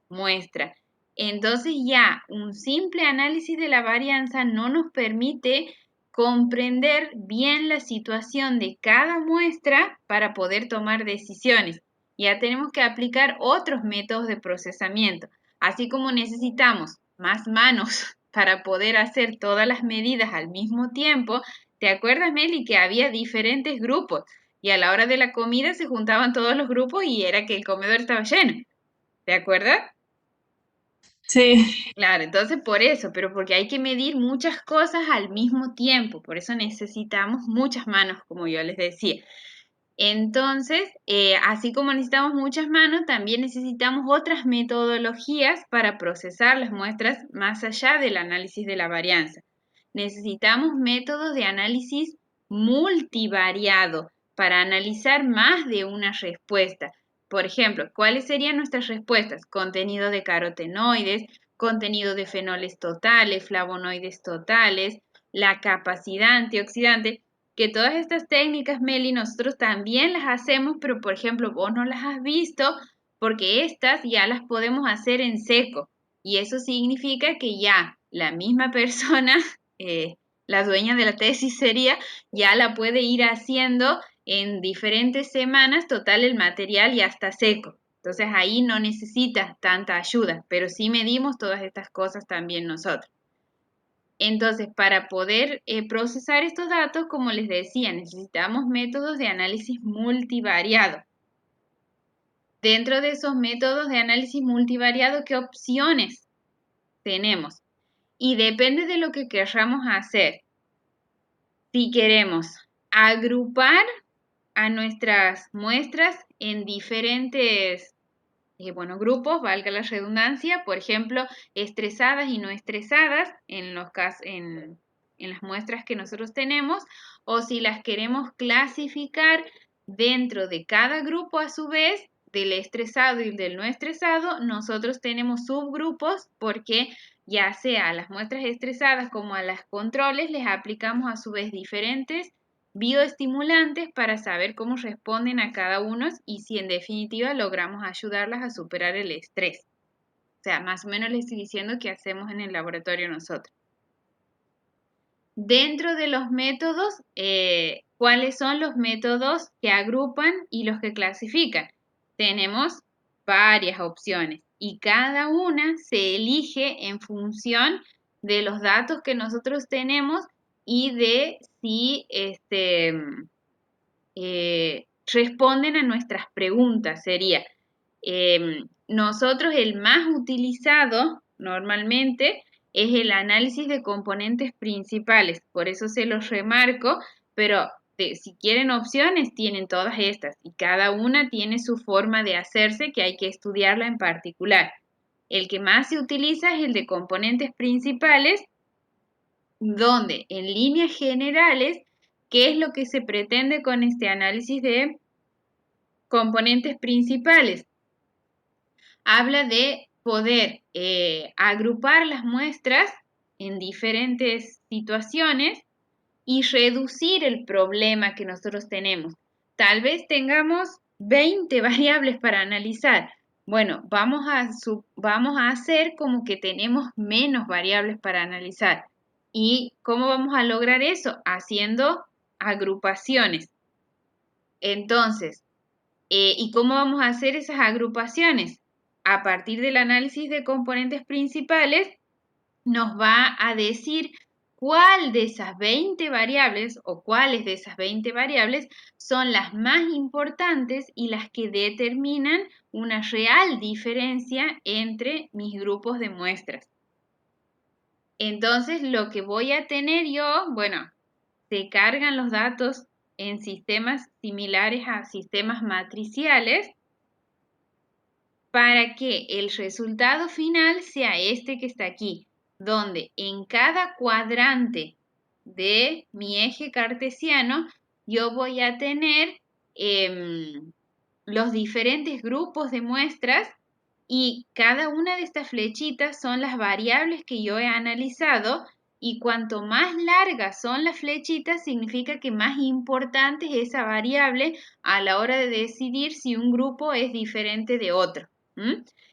muestra. Entonces ya un simple análisis de la varianza no nos permite comprender bien la situación de cada muestra para poder tomar decisiones. Ya tenemos que aplicar otros métodos de procesamiento, así como necesitamos más manos para poder hacer todas las medidas al mismo tiempo. ¿Te acuerdas, Meli, que había diferentes grupos y a la hora de la comida se juntaban todos los grupos y era que el comedor estaba lleno? ¿Te acuerdas? Sí, Claro, entonces por eso, pero porque hay que medir muchas cosas al mismo tiempo, por eso necesitamos muchas manos, como yo les decía. Entonces, así como necesitamos muchas manos, también necesitamos otras metodologías para procesar las muestras más allá del análisis de la varianza. Necesitamos métodos de análisis multivariado para analizar más de una respuesta. Por ejemplo, ¿cuáles serían nuestras respuestas? Contenido de carotenoides, contenido de fenoles totales, flavonoides totales, la capacidad antioxidante, que todas estas técnicas, Meli, nosotros también las hacemos, pero por ejemplo, vos no las has visto porque estas ya las podemos hacer en seco. Y eso significa que ya la misma persona, la dueña de la tesis sería, ya la puede ir haciendo en diferentes semanas, total el material ya está seco. Entonces ahí no necesita tanta ayuda, pero sí medimos todas estas cosas también nosotros. Entonces, para poder procesar estos datos, como les decía, necesitamos métodos de análisis multivariado. Dentro de esos métodos de análisis multivariado, ¿qué opciones tenemos? Y depende de lo que queramos hacer. Si queremos agrupar a nuestras muestras en diferentes grupos, valga la redundancia, por ejemplo, estresadas y no estresadas en las muestras que nosotros tenemos, o si las queremos clasificar dentro de cada grupo a su vez, del estresado y del no estresado, nosotros tenemos subgrupos porque ya sea a las muestras estresadas como a las controles les aplicamos a su vez diferentes bioestimulantes para saber cómo responden a cada uno y si en definitiva logramos ayudarlas a superar el estrés. O sea, más o menos les estoy diciendo qué hacemos en el laboratorio nosotros. Dentro de los métodos, ¿cuáles son los métodos que agrupan y los que clasifican? Tenemos varias opciones y cada una se elige en función de los datos que nosotros tenemos y de si responden a nuestras preguntas. Sería, nosotros el más utilizado normalmente es el análisis de componentes principales, por eso se los remarco, pero si quieren opciones, tienen todas estas y cada una tiene su forma de hacerse que hay que estudiarla en particular. El que más se utiliza es el de componentes principales, donde en líneas generales, ¿qué es lo que se pretende con este análisis de componentes principales? Habla de poder agrupar las muestras en diferentes situaciones y reducir el problema que nosotros tenemos. Tal vez tengamos 20 variables para analizar. Bueno, vamos a hacer como que tenemos menos variables para analizar. ¿Y cómo vamos a lograr eso? Haciendo agrupaciones. Entonces, ¿y cómo vamos a hacer esas agrupaciones? A partir del análisis de componentes principales, nos va a decir cuál de esas 20 variables o cuáles de esas 20 variables son las más importantes y las que determinan una real diferencia entre mis grupos de muestras. Entonces, lo que voy a tener yo, bueno, se cargan los datos en sistemas similares a sistemas matriciales para que el resultado final sea este que está aquí, donde en cada cuadrante de mi eje cartesiano yo voy a tener los diferentes grupos de muestras y cada una de estas flechitas son las variables que yo he analizado y cuanto más largas son las flechitas significa que más importante es esa variable a la hora de decidir si un grupo es diferente de otro.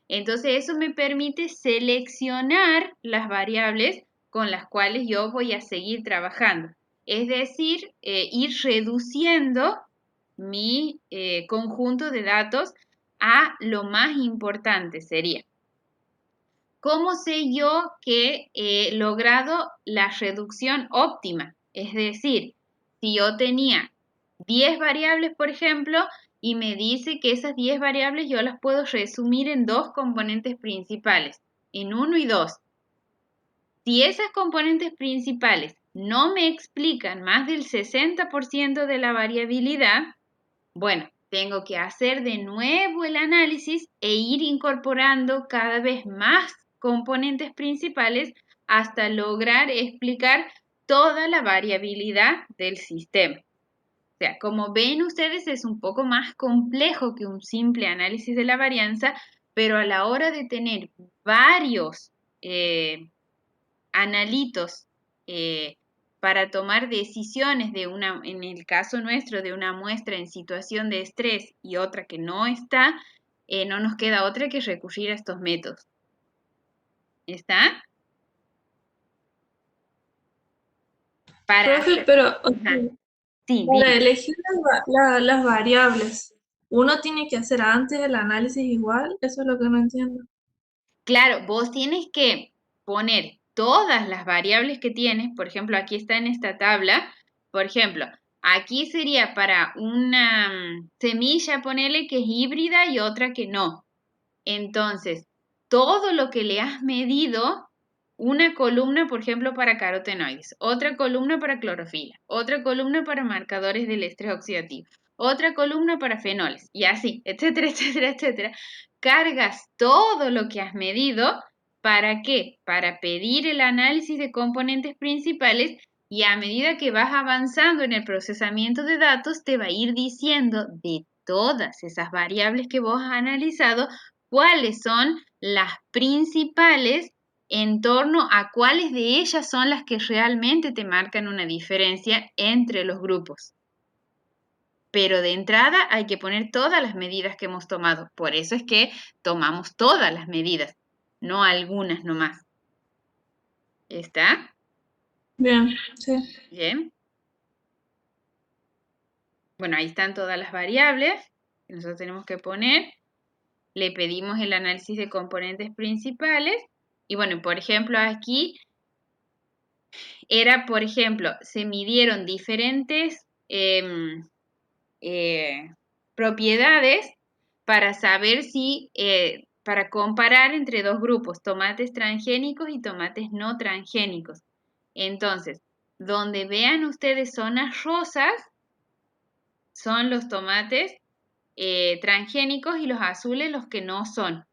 Entonces eso me permite seleccionar las variables con las cuales yo voy a seguir trabajando. Es decir, ir reduciendo mi conjunto de datos a lo más importante sería. ¿Cómo sé yo que he logrado la reducción óptima? Es decir, si yo tenía 10 variables, por ejemplo, y me dice que esas 10 variables yo las puedo resumir en dos componentes principales, en 1 y 2. Si esas componentes principales no me explican más del 60% de la variabilidad, bueno, tengo que hacer de nuevo el análisis e ir incorporando cada vez más componentes principales hasta lograr explicar toda la variabilidad del sistema. O sea, como ven ustedes, es un poco más complejo que un simple análisis de la varianza, pero a la hora de tener varios analitos para tomar decisiones de una, en el caso nuestro, de una muestra en situación de estrés y otra que no está, no nos queda otra que recurrir a estos métodos. ¿Está? Para Profe, hacer... pero o Ajá. sea, Sí, para dime. elegir las variables, ¿uno tiene que hacer antes el análisis igual? Eso es lo que no entiendo. Claro, vos tienes que poner todas las variables que tienes, por ejemplo, aquí está en esta tabla, por ejemplo, aquí sería para una semilla, ponele que es híbrida y otra que no. Entonces, todo lo que le has medido, una columna, por ejemplo, para carotenoides, otra columna para clorofila, otra columna para marcadores del estrés oxidativo, otra columna para fenoles, y así, etcétera, etcétera, etcétera. Cargas todo lo que has medido, ¿para qué? Para pedir el análisis de componentes principales y a medida que vas avanzando en el procesamiento de datos, te va a ir diciendo de todas esas variables que vos has analizado, cuáles son las principales en torno a cuáles de ellas son las que realmente te marcan una diferencia entre los grupos. Pero de entrada hay que poner todas las medidas que hemos tomado. Por eso es que tomamos todas las medidas, no algunas nomás. ¿Está? Bien, sí. Bien. Bueno, ahí están todas las variables que nosotros tenemos que poner. Le pedimos el análisis de componentes principales. Y bueno, por ejemplo, aquí era, por ejemplo, se midieron diferentes propiedades para saber si, para comparar entre dos grupos, tomates transgénicos y tomates no transgénicos. Entonces, donde vean ustedes zonas rosas, son los tomates transgénicos y los azules los que no son.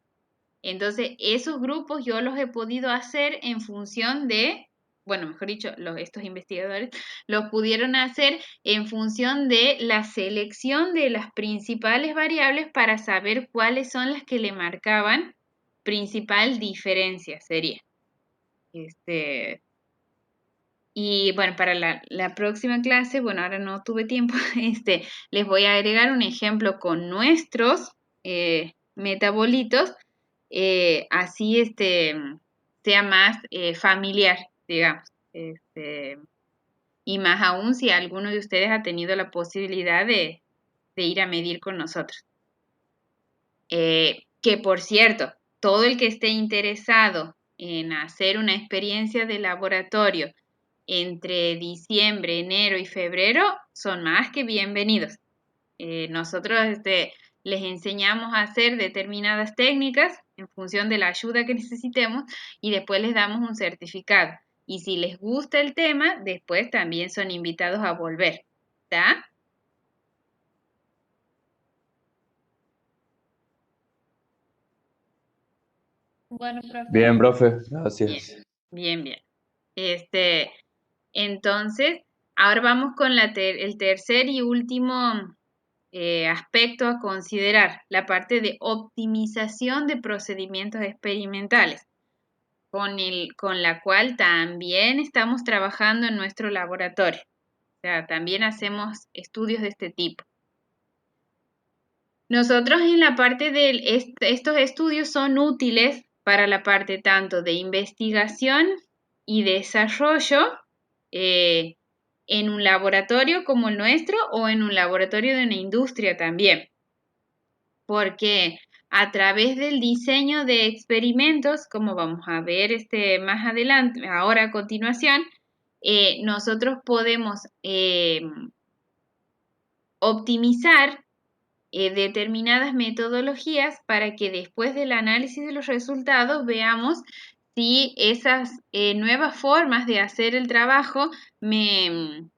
Entonces, esos grupos yo los he podido hacer en función de, bueno, mejor dicho, estos investigadores los pudieron hacer en función de la selección de las principales variables para saber cuáles son las que le marcaban principal diferencia, sería. Y bueno, para la próxima clase, bueno, ahora no tuve tiempo, les voy a agregar un ejemplo con nuestros metabolitos, así sea más familiar, digamos. Y más aún si alguno de ustedes ha tenido la posibilidad de ir a medir con nosotros. Que por cierto, todo el que esté interesado en hacer una experiencia de laboratorio entre diciembre, enero y febrero son más que bienvenidos. Nosotros les enseñamos a hacer determinadas técnicas en función de la ayuda que necesitemos y después les damos un certificado. Y si les gusta el tema, después también son invitados a volver. ¿Está? Bueno, profe. Bien, profe, Bien, gracias. bien, bien. Este, entonces, ahora vamos con el tercer y último aspecto a considerar, la parte de optimización de procedimientos experimentales, con la cual también estamos trabajando en nuestro laboratorio. O sea, también hacemos estudios de este tipo. Nosotros en la parte de estos estudios son útiles para la parte tanto de investigación y desarrollo en un laboratorio como el nuestro o en un laboratorio de una industria también, porque a través del diseño de experimentos, como vamos a ver más adelante, ahora a continuación, nosotros podemos optimizar determinadas metodologías para que después del análisis de los resultados veamos si esas nuevas formas de hacer el trabajo me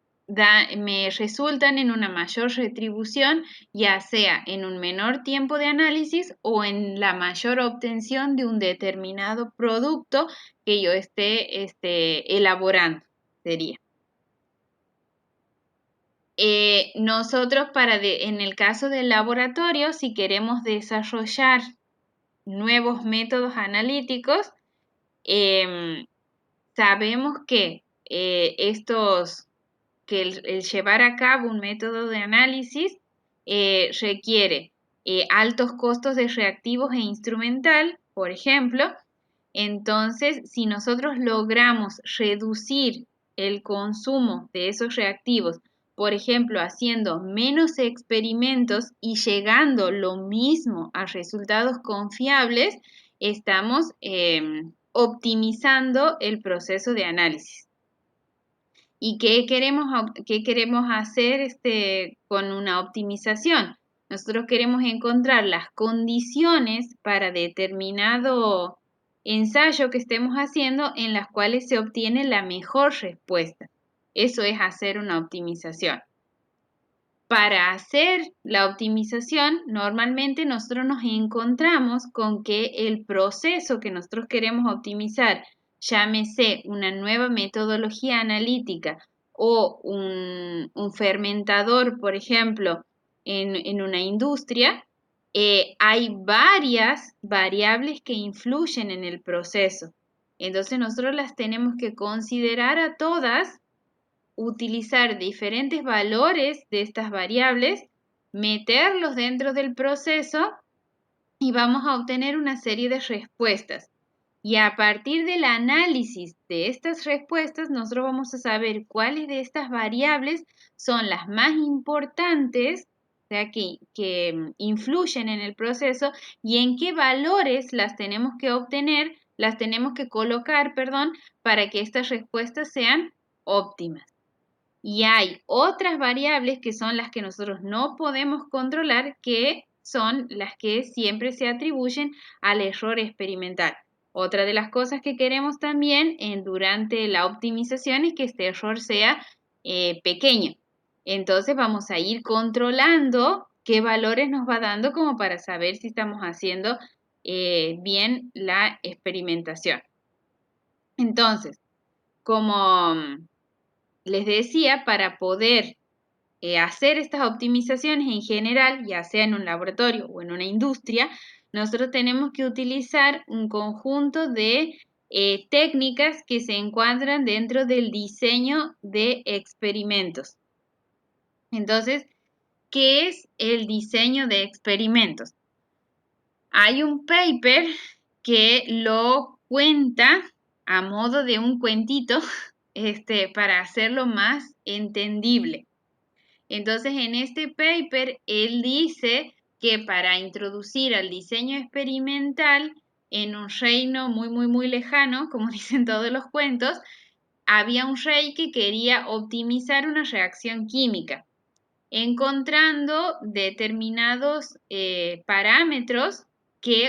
resultan en una mayor retribución, ya sea en un menor tiempo de análisis o en la mayor obtención de un determinado producto que yo esté elaborando, sería. Nosotros en el caso del laboratorio, si queremos desarrollar nuevos métodos analíticos, sabemos que el llevar a cabo un método de análisis requiere altos costos de reactivos e instrumental, por ejemplo. Entonces, si nosotros logramos reducir el consumo de esos reactivos, por ejemplo, haciendo menos experimentos y llegando lo mismo a resultados confiables, estamos optimizando el proceso de análisis. ¿Y qué queremos hacer con una optimización? Nosotros queremos encontrar las condiciones para determinado ensayo que estemos haciendo en las cuales se obtiene la mejor respuesta. Eso es hacer una optimización. Para hacer la optimización, normalmente nosotros nos encontramos con que el proceso que nosotros queremos optimizar, llámese una nueva metodología analítica o un fermentador, por ejemplo, en una industria, hay varias variables que influyen en el proceso. Entonces nosotros las tenemos que considerar a todas, utilizar diferentes valores de estas variables, meterlos dentro del proceso y vamos a obtener una serie de respuestas. Y a partir del análisis de estas respuestas, nosotros vamos a saber cuáles de estas variables son las más importantes, o sea, que influyen en el proceso, y en qué valores las tenemos que obtener, las tenemos que colocar, perdón, para que estas respuestas sean óptimas. Y hay otras variables que son las que nosotros no podemos controlar, que son las que siempre se atribuyen al error experimental. Otra de las cosas que queremos también durante la optimización es que este error sea pequeño. Entonces vamos a ir controlando qué valores nos va dando como para saber si estamos haciendo bien la experimentación. Entonces, como les decía, para poder hacer estas optimizaciones en general, ya sea en un laboratorio o en una industria, nosotros tenemos que utilizar un conjunto de técnicas que se encuadran dentro del diseño de experimentos. Entonces, ¿qué es el diseño de experimentos? Hay un paper que lo cuenta a modo de un cuentito, para hacerlo más entendible. Entonces, en este paper, él dice que para introducir al diseño experimental en un reino muy, muy, muy lejano, como dicen todos los cuentos, había un rey que quería optimizar una reacción química, encontrando determinados parámetros que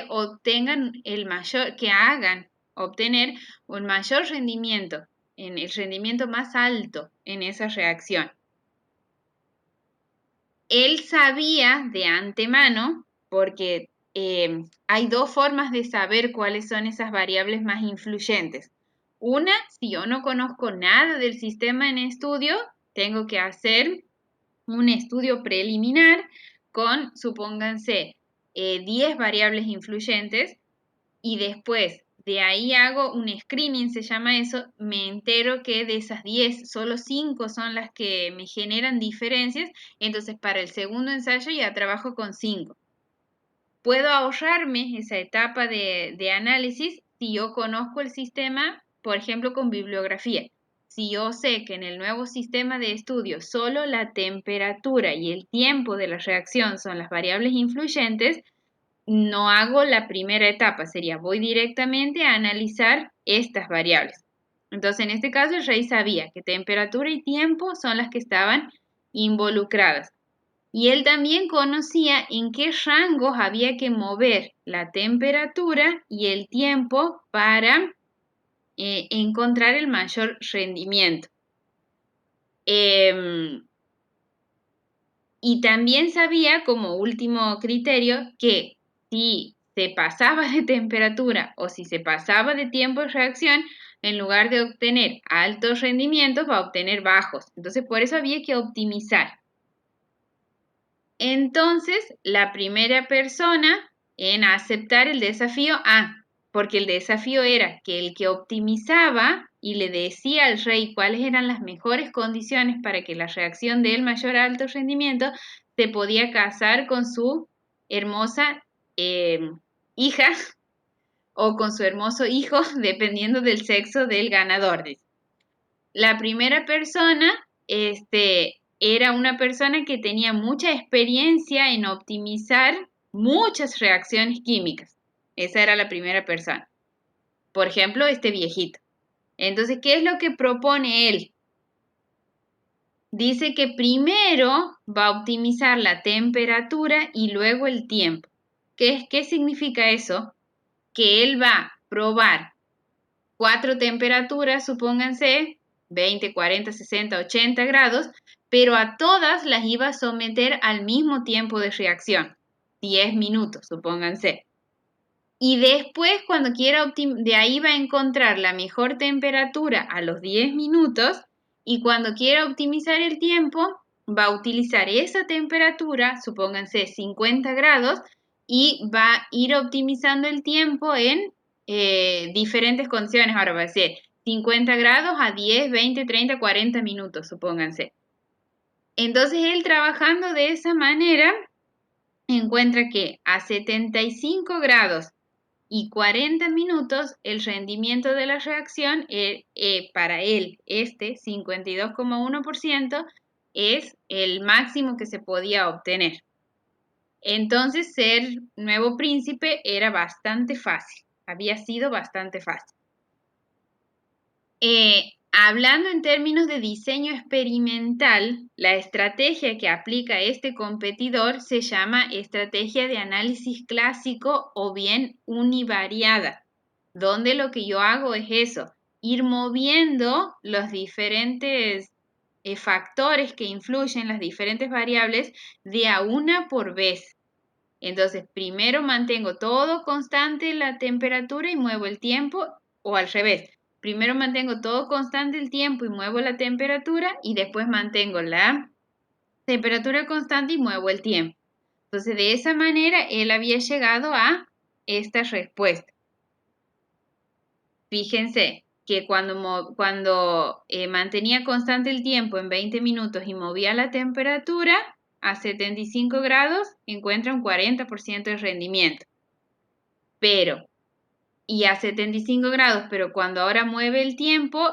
hagan obtener un mayor rendimiento, en el rendimiento más alto en esa reacción. Él sabía de antemano, porque hay dos formas de saber cuáles son esas variables más influyentes. Una, si yo no conozco nada del sistema en estudio, tengo que hacer un estudio preliminar con, supónganse, 10 variables influyentes, y después de ahí hago un screening, se llama eso, me entero que de esas 10, solo 5 son las que me generan diferencias, entonces para el segundo ensayo ya trabajo con 5. Puedo ahorrarme esa etapa de análisis si yo conozco el sistema, por ejemplo, con bibliografía. Si yo sé que en el nuevo sistema de estudio solo la temperatura y el tiempo de la reacción son las variables influyentes, no hago la primera etapa, voy directamente a analizar estas variables. Entonces, en este caso, el rey sabía que temperatura y tiempo son las que estaban involucradas. Y él también conocía en qué rangos había que mover la temperatura y el tiempo para encontrar el mayor rendimiento. Y también sabía, como último criterio, que si se pasaba de temperatura o si se pasaba de tiempo de reacción, en lugar de obtener altos rendimientos, va a obtener bajos. Entonces, por eso había que optimizar. Entonces, la primera persona en aceptar el desafío, porque el desafío era que el que optimizaba y le decía al rey cuáles eran las mejores condiciones para que la reacción dé el mayor alto rendimiento, se podía casar con su hermosa hija o con su hermoso hijo, dependiendo del sexo del ganador. La primera persona, era una persona que tenía mucha experiencia en optimizar muchas reacciones químicas. Esa era la primera persona. Por ejemplo, este viejito. Entonces, ¿qué es lo que propone él? Dice que primero va a optimizar la temperatura y luego el tiempo. ¿Qué significa eso? Que él va a probar 4 temperaturas, supónganse, 20, 40, 60, 80 grados, pero a todas las iba a someter al mismo tiempo de reacción, 10 minutos, supónganse. Y después, cuando quiera de ahí va a encontrar la mejor temperatura a los 10 minutos, y cuando quiera optimizar el tiempo, va a utilizar esa temperatura, supónganse 50 grados, y va a ir optimizando el tiempo en diferentes condiciones. Ahora va a ser 50 grados a 10, 20, 30, 40 minutos, supónganse. Entonces él, trabajando de esa manera, encuentra que a 75 grados y 40 minutos el rendimiento de la reacción para él, 52,1%, es el máximo que se podía obtener. Entonces, ser nuevo príncipe era bastante fácil, había sido bastante fácil. Hablando en términos de diseño experimental, la estrategia que aplica este competidor se llama estrategia de análisis clásico o bien univariada, donde lo que yo hago es eso, ir moviendo los diferentes factores que influyen, las diferentes variables, de a una por vez. Entonces, primero mantengo todo constante la temperatura y muevo el tiempo, o al revés. Primero mantengo todo constante el tiempo y muevo la temperatura, y después mantengo la temperatura constante y muevo el tiempo. Entonces, de esa manera, él había llegado a esta respuesta. Fíjense que cuando mantenía constante el tiempo en 20 minutos y movía la temperatura a 75 grados, encuentra un 40% de rendimiento. Y a 75 grados, pero cuando ahora mueve el tiempo,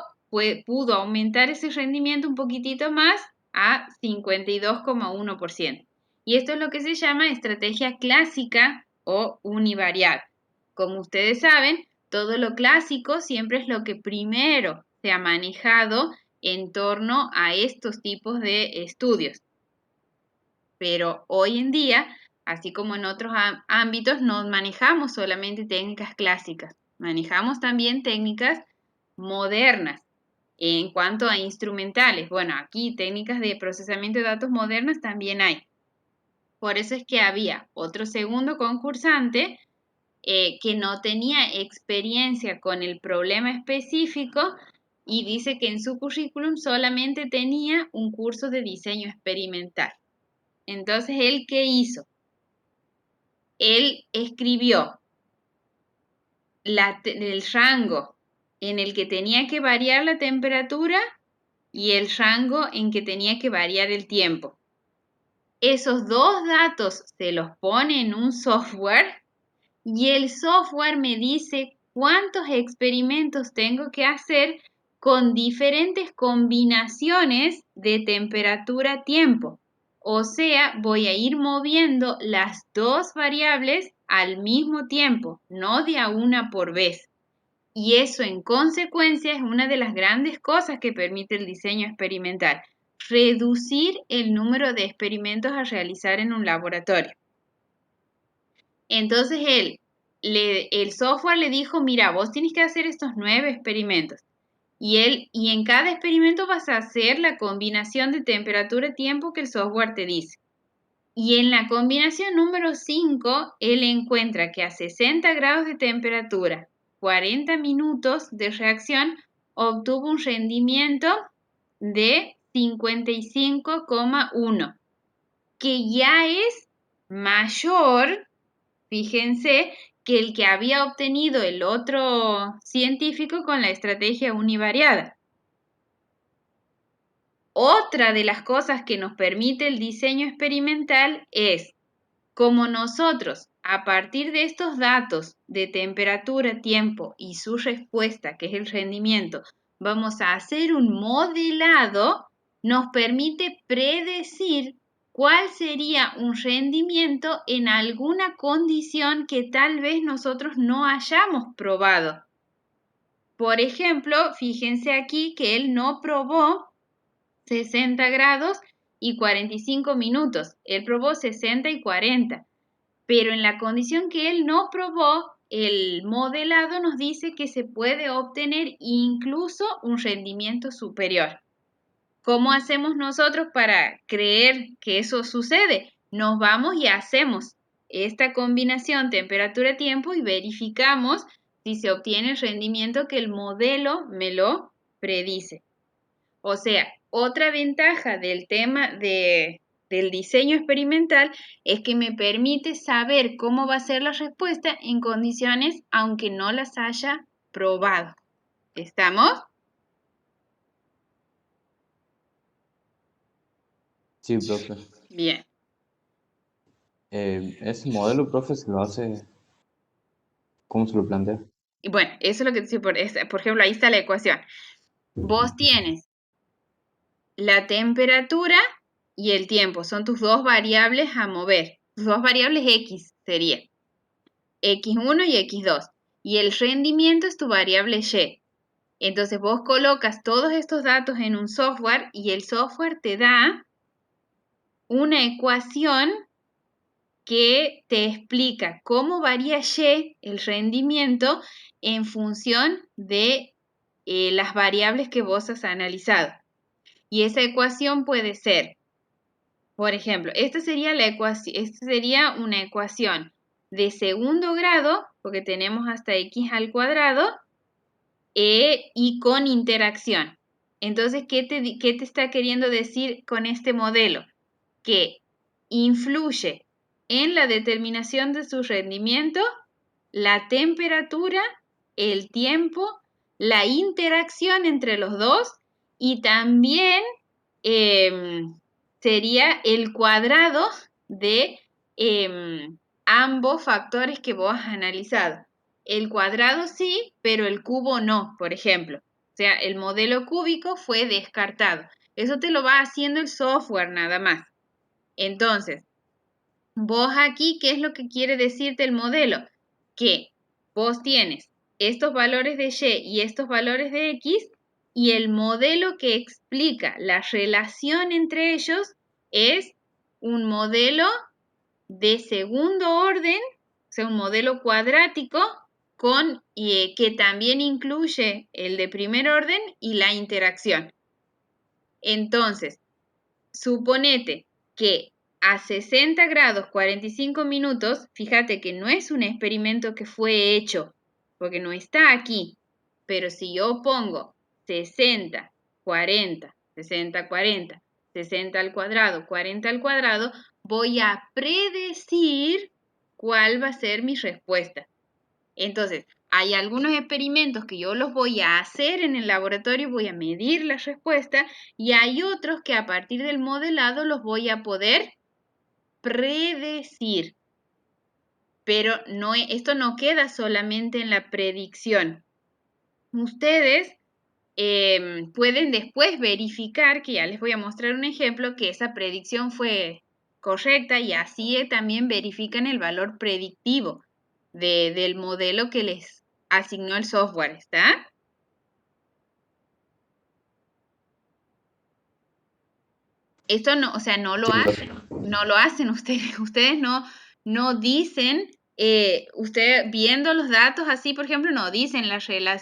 pudo aumentar ese rendimiento un poquitito más a 52,1%. Y esto es lo que se llama estrategia clásica o univariada. Como ustedes saben, todo lo clásico siempre es lo que primero se ha manejado en torno a estos tipos de estudios. Pero hoy en día, así como en otros ámbitos, no manejamos solamente técnicas clásicas, manejamos también técnicas modernas. En cuanto a instrumentales, bueno, aquí técnicas de procesamiento de datos modernas también hay. Por eso es que había otro segundo concursante que no tenía experiencia con el problema específico y dice que en su currículum solamente tenía un curso de diseño experimental. Entonces, ¿él qué hizo? Él escribió el rango en el que tenía que variar la temperatura y el rango en que tenía que variar el tiempo. Esos dos datos se los pone en un software y el software me dice cuántos experimentos tengo que hacer con diferentes combinaciones de temperatura-tiempo. O sea, voy a ir moviendo las dos variables al mismo tiempo, no de a una por vez. Y eso, en consecuencia, es una de las grandes cosas que permite el diseño experimental: reducir el número de experimentos a realizar en un laboratorio. Entonces el software le dijo: mira, vos tienes que hacer estos 9 experimentos. Y en cada experimento vas a hacer la combinación de temperatura-tiempo que el software te dice. Y en la combinación número 5, él encuentra que a 60 grados de temperatura 40 minutos de reacción obtuvo un rendimiento de 55,1, que ya es mayor, fíjense, que el que había obtenido el otro científico con la estrategia univariada. Otra de las cosas que nos permite el diseño experimental es, como nosotros, a partir de estos datos de temperatura, tiempo y su respuesta, que es el rendimiento, vamos a hacer un modelado, nos permite predecir cuál sería un rendimiento en alguna condición que tal vez nosotros no hayamos probado. Por ejemplo, fíjense aquí que él no probó 60 grados y 45 minutos. Él probó 60 y 40. Pero en la condición que él no probó, el modelado nos dice que se puede obtener incluso un rendimiento superior. ¿Cómo hacemos nosotros para creer que eso sucede? Nos vamos y hacemos esta combinación temperatura-tiempo y verificamos si se obtiene el rendimiento que el modelo me lo predice. O sea, otra ventaja del tema del diseño experimental es que me permite saber cómo va a ser la respuesta en condiciones aunque no las haya probado. ¿Estamos? Sí, profe. Bien. Ese modelo, profe, se lo hace, ¿cómo se lo plantea? Y bueno, eso es lo que te por ejemplo, ahí está la ecuación. Vos tienes la temperatura y el tiempo, son tus dos variables a mover. Tus dos variables X sería X1 y X2. Y el rendimiento es tu variable Y. Entonces vos colocas todos estos datos en un software y el software te da una ecuación que te explica cómo varía Y, el rendimiento, en función de las variables que vos has analizado. Y esa ecuación puede ser, por ejemplo, esta sería una ecuación de segundo grado, porque tenemos hasta x al cuadrado, y con interacción. Entonces, ¿qué te está queriendo decir con este modelo? Que influye en la determinación de su rendimiento la temperatura, el tiempo, la interacción entre los dos y también sería el cuadrado de ambos factores que vos has analizado. El cuadrado sí, pero el cubo no, por ejemplo. O sea, el modelo cúbico fue descartado. Eso te lo va haciendo el software nada más. Entonces, vos aquí, ¿qué es lo que quiere decirte el modelo? Que vos tienes estos valores de Y y estos valores de X y el modelo que explica la relación entre ellos es un modelo de segundo orden, o sea, un modelo cuadrático con que también incluye el de primer orden y la interacción. Entonces, suponete que a 60 grados 45 minutos, fíjate que no es un experimento que fue hecho, porque no está aquí, pero si yo pongo 60, 40, 60, 40, 60 al cuadrado, 40 al cuadrado, voy a predecir cuál va a ser mi respuesta. Entonces, hay algunos experimentos que yo los voy a hacer en el laboratorio, voy a medir la respuesta y hay otros que a partir del modelado los voy a poder predecir. Pero no, esto no queda solamente en la predicción. Ustedes pueden después verificar, que ya les voy a mostrar un ejemplo, que esa predicción fue correcta y así también verifican el valor predictivo del modelo que les asignó el software, ¿está? Esto no, o sea, no lo Sí, profe. hacen, no lo hacen ustedes, ustedes no dicen, usted viendo los datos así, por ejemplo, no dicen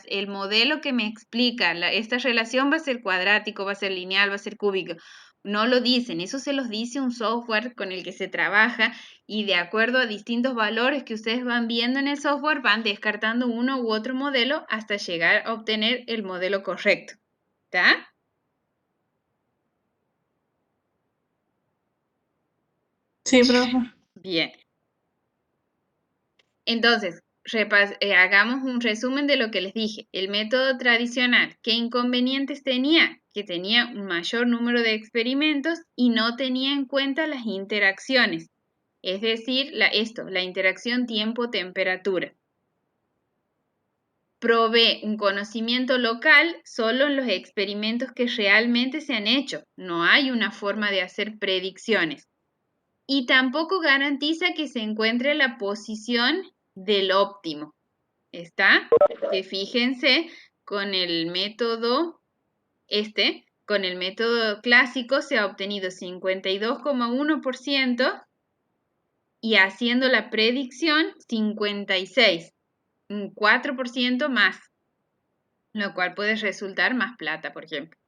el modelo que me explica, esta relación va a ser cuadrático, va a ser lineal, va a ser cúbico. no lo dicen, eso se los dice un software con el que se trabaja y de acuerdo a distintos valores que ustedes van viendo en el software van descartando uno u otro modelo hasta llegar a obtener el modelo correcto. ¿Está? Sí, profe. Bien. Entonces, hagamos un resumen de lo que les dije. El método tradicional, ¿qué inconvenientes tenía? Que tenía un mayor número de experimentos y no tenía en cuenta las interacciones. Es decir, la interacción tiempo-temperatura. Provee un conocimiento local solo en los experimentos que realmente se han hecho. No hay una forma de hacer predicciones. Y tampoco garantiza que se encuentre la posición del óptimo. ¿Está? Que fíjense, con el método con el método clásico se ha obtenido 52,1% y haciendo la predicción 56%, un 4% más, lo cual puede resultar más plata, por ejemplo.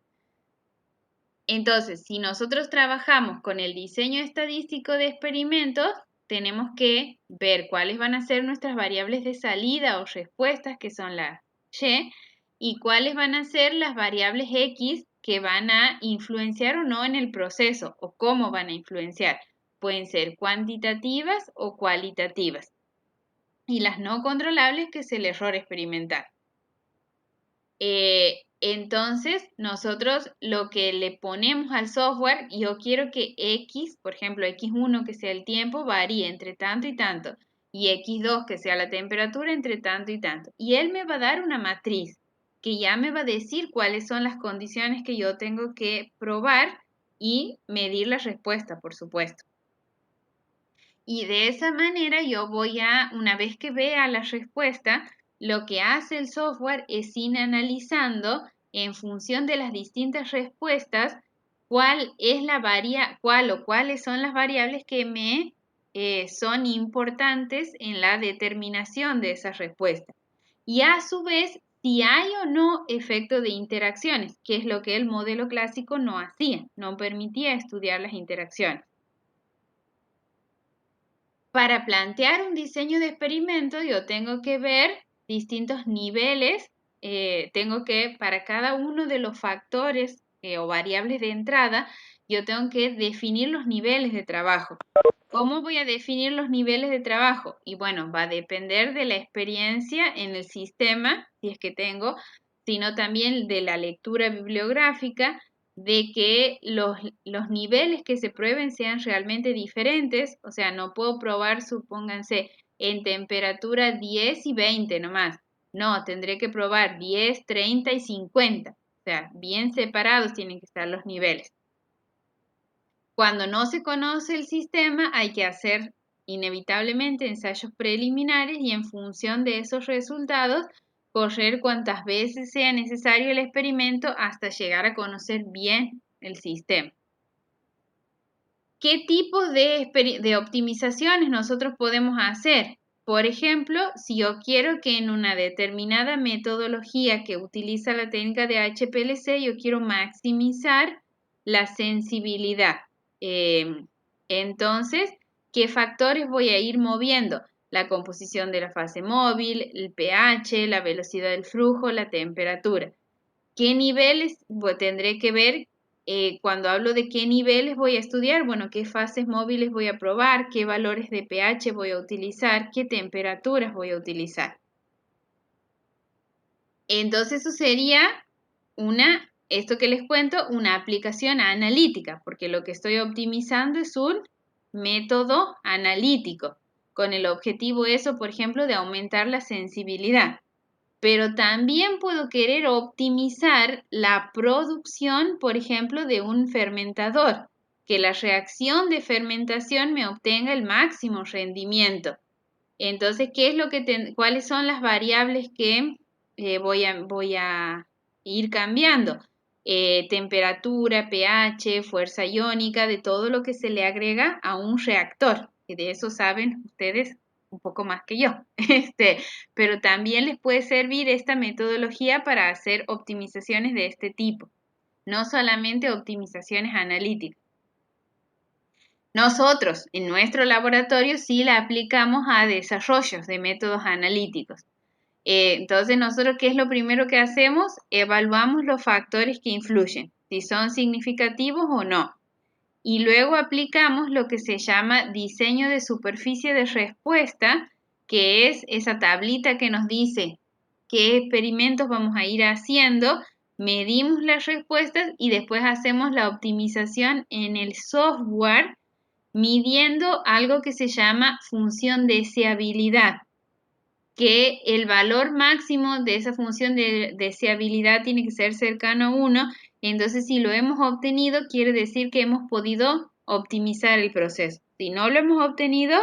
Entonces, si nosotros trabajamos con el diseño estadístico de experimentos, tenemos que ver cuáles van a ser nuestras variables de salida o respuestas, que son las y cuáles van a ser las variables X que van a influenciar o no en el proceso, o cómo van a influenciar. Pueden ser cuantitativas o cualitativas. Y las no controlables, que es el error experimental. Entonces, nosotros lo que le ponemos al software, yo quiero que X, por ejemplo, X1, que sea el tiempo, varíe entre tanto y tanto, y X2, que sea la temperatura, entre tanto y tanto. Y él me va a dar una matriz que ya me va a decir cuáles son las condiciones que yo tengo que probar y medir la respuesta, por supuesto. Y de esa manera yo una vez que vea la respuesta, lo que hace el software es ir analizando en función de las distintas respuestas cuáles son las variables que me son importantes en la determinación de esa respuesta. Y a su vez, si hay o no efecto de interacciones, que es lo que el modelo clásico no hacía, no permitía estudiar las interacciones. Para plantear un diseño de experimento, yo tengo que ver distintos niveles, para cada uno de los factores o variables de entrada, yo tengo que definir los niveles de trabajo. ¿Cómo voy a definir los niveles de trabajo? Y bueno, va a depender de la experiencia en el sistema, si es que tengo, sino también de la lectura bibliográfica, de que los niveles que se prueben sean realmente diferentes, o sea, no puedo probar, supónganse, en temperatura 10 y 20 nomás. No, tendré que probar 10, 30 y 50. O sea, bien separados tienen que estar los niveles. Cuando no se conoce el sistema, hay que hacer inevitablemente ensayos preliminares y en función de esos resultados, correr cuantas veces sea necesario el experimento hasta llegar a conocer bien el sistema. ¿Qué tipos de optimizaciones nosotros podemos hacer? Por ejemplo, si yo quiero que en una determinada metodología que utiliza la técnica de HPLC, yo quiero maximizar la sensibilidad. Entonces, ¿qué factores voy a ir moviendo? La composición de la fase móvil, el pH, la velocidad del flujo, la temperatura. ¿Qué niveles tendré que ver? Cuando hablo de qué niveles voy a estudiar, bueno, qué fases móviles voy a probar, qué valores de pH voy a utilizar, qué temperaturas voy a utilizar. Entonces eso sería esto que les cuento, una aplicación analítica, porque lo que estoy optimizando es un método analítico, con el objetivo por ejemplo, de aumentar la sensibilidad. Pero también puedo querer optimizar la producción, por ejemplo, de un fermentador, que la reacción de fermentación me obtenga el máximo rendimiento. Entonces, ¿cuáles son las variables que voy a ir cambiando? Temperatura, pH, fuerza iónica, de todo lo que se le agrega a un reactor, que de eso saben ustedes un poco más que yo. Pero también les puede servir esta metodología para hacer optimizaciones de este tipo. no solamente optimizaciones analíticas. Nosotros, en nuestro laboratorio, sí la aplicamos a desarrollos de métodos analíticos. Entonces, nosotros, ¿qué es lo primero que hacemos? Evaluamos los factores que influyen, si son significativos o no. Y luego aplicamos lo que se llama diseño de superficie de respuesta, que es esa tablita que nos dice qué experimentos vamos a ir haciendo, medimos las respuestas y después hacemos la optimización en el software midiendo algo que se llama función deseabilidad, que el valor máximo de esa función de deseabilidad tiene que ser cercano a 1, entonces si lo hemos obtenido quiere decir que hemos podido optimizar el proceso. Si no lo hemos obtenido,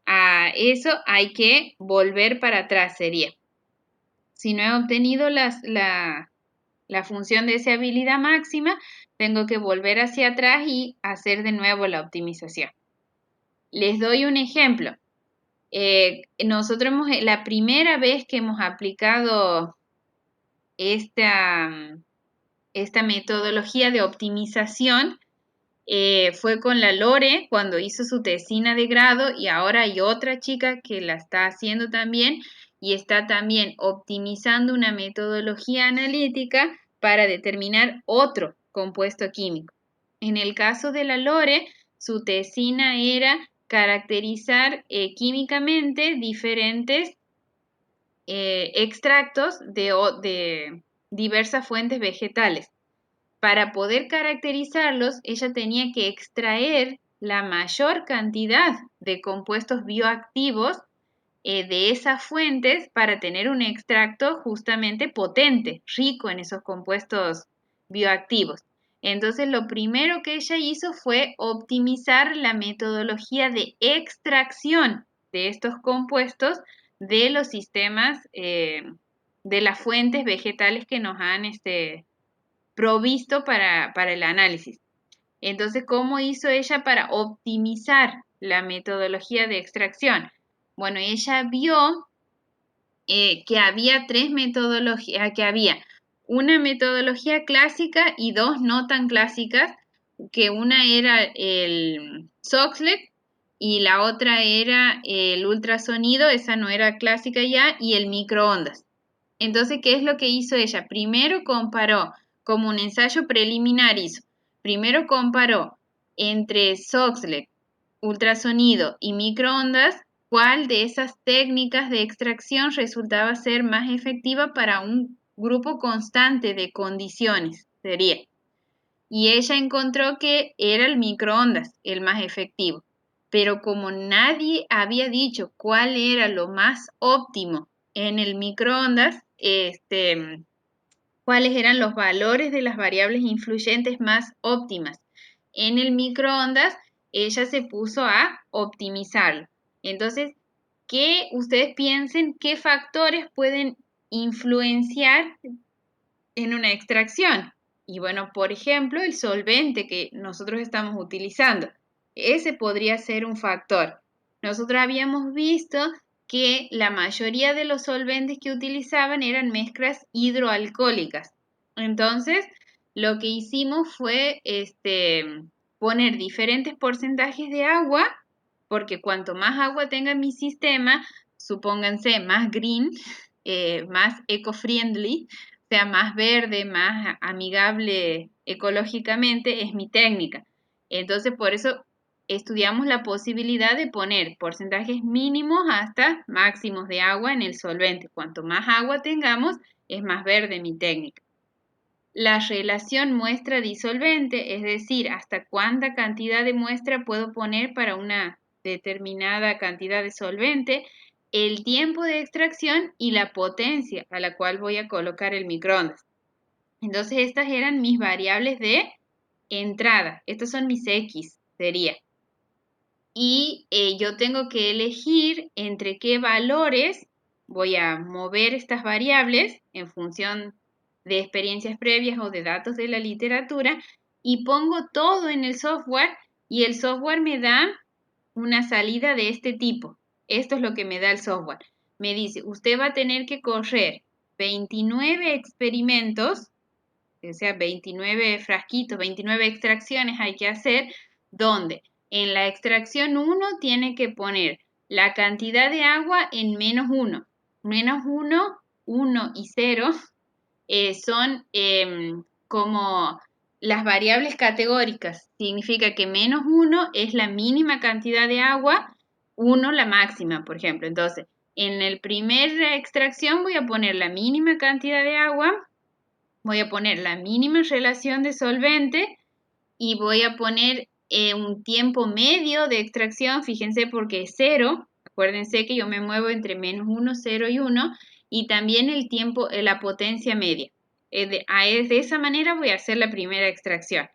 a eso hay que volver para atrás, sería. Si no he obtenido la función de deseabilidad máxima, tengo que volver hacia atrás y hacer de nuevo la optimización. Les doy un ejemplo. Nosotros la primera vez que hemos aplicado esta metodología de optimización fue con la Lore cuando hizo su tesina de grado y ahora hay otra chica que la está haciendo también y está también optimizando una metodología analítica para determinar otro compuesto químico. En el caso de la Lore, su tesina era caracterizar químicamente diferentes extractos de diversas fuentes vegetales. Para poder caracterizarlos, ella tenía que extraer la mayor cantidad de compuestos bioactivos de esas fuentes para tener un extracto justamente potente, rico en esos compuestos bioactivos. Entonces, lo primero que ella hizo fue optimizar la metodología de extracción de estos compuestos de los sistemas, de las fuentes vegetales que nos han provisto para el análisis. Entonces, ¿cómo hizo ella para optimizar la metodología de extracción? Bueno, ella vio que había tres metodologías, que había una metodología clásica y dos no tan clásicas, que una era el Soxhlet y la otra era el ultrasonido, esa no era clásica ya, y el microondas. Entonces, ¿qué es lo que hizo ella? Primero comparó, como un ensayo preliminar hizo, primero comparó entre Soxhlet, ultrasonido y microondas, cuál de esas técnicas de extracción resultaba ser más efectiva para un grupo constante de condiciones, sería. Y ella encontró que era el microondas el más efectivo. Pero como nadie había dicho cuál era lo más óptimo en el microondas, cuáles eran los valores de las variables influyentes más óptimas en el microondas, ella se puso a optimizarlo. Entonces, que ustedes piensen qué factores pueden influenciar en una extracción. Y bueno, por ejemplo, el solvente que nosotros estamos utilizando. Ese podría ser un factor. Nosotros habíamos visto que la mayoría de los solventes que utilizaban eran mezclas hidroalcohólicas. Entonces, lo que hicimos fue poner diferentes porcentajes de agua, porque cuanto más agua tenga mi sistema, supónganse más green, más eco-friendly, sea más verde, más amigable ecológicamente, es mi técnica. Entonces, por eso estudiamos la posibilidad de poner porcentajes mínimos hasta máximos de agua en el solvente. Cuanto más agua tengamos, es más verde mi técnica. La relación muestra-disolvente, es decir, hasta cuánta cantidad de muestra puedo poner para una determinada cantidad de solvente, el tiempo de extracción y la potencia a la cual voy a colocar el microondas. Entonces, estas eran mis variables de entrada. Estos son mis X, sería. Y yo tengo que elegir entre qué valores voy a mover estas variables en función de experiencias previas o de datos de la literatura y pongo todo en el software y el software me da una salida de este tipo. Esto es lo que me da el software. Me dice, usted va a tener que correr 29 experimentos o sea, 29 frasquitos, 29 extracciones hay que hacer, donde en la extracción 1 tiene que poner la cantidad de agua en -1. -1, 1 y 0 son como las variables categóricas. Significa que -1 es la mínima cantidad de agua, 1 la máxima, por ejemplo. Entonces, en la primera extracción voy a poner la mínima cantidad de agua, voy a poner la mínima relación de solvente y voy a poner un tiempo medio de extracción, fíjense porque es 0, acuérdense que yo me muevo entre -1, 0 y 1, y también el tiempo, la potencia media. De esa manera voy a hacer la primera extracción.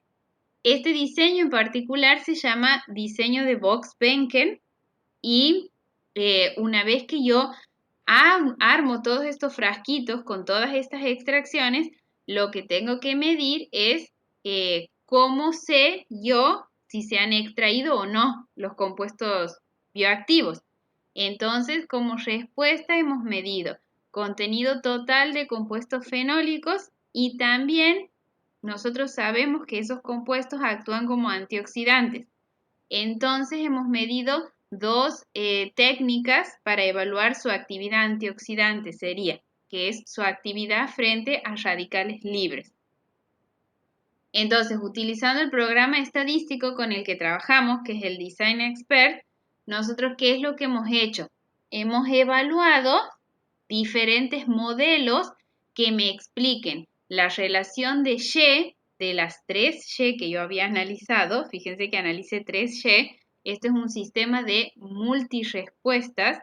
Este diseño en particular se llama diseño de Box-Benken y una vez que yo armo todos estos frasquitos con todas estas extracciones, lo que tengo que medir es cómo sé yo si se han extraído o no los compuestos bioactivos. Entonces, como respuesta hemos medido contenido total de compuestos fenólicos y también nosotros sabemos que esos compuestos actúan como antioxidantes. Entonces hemos medido dos técnicas para evaluar su actividad antioxidante, sería, que es su actividad frente a radicales libres. Entonces, utilizando el programa estadístico con el que trabajamos, que es el Design Expert, nosotros, ¿qué es lo que hemos hecho? Hemos evaluado diferentes modelos que me expliquen la relación de Y, de las 3Y que yo había analizado, fíjense que analicé 3Y, este es un sistema de multirespuestas,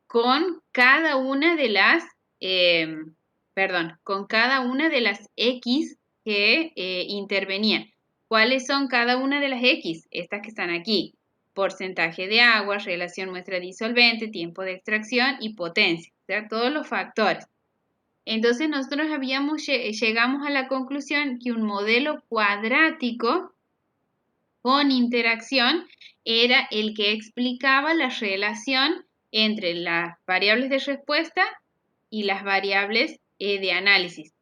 con cada una de las, con cada una de las X que intervenían. ¿Cuáles son cada una de las X? Estas que están aquí. Porcentaje de agua, relación muestra disolvente, tiempo de extracción y potencia. O sea, todos los factores. Entonces nosotros llegamos a la conclusión que un modelo cuadrático con interacción era el que explicaba la relación entre las variables de respuesta y las variables de análisis.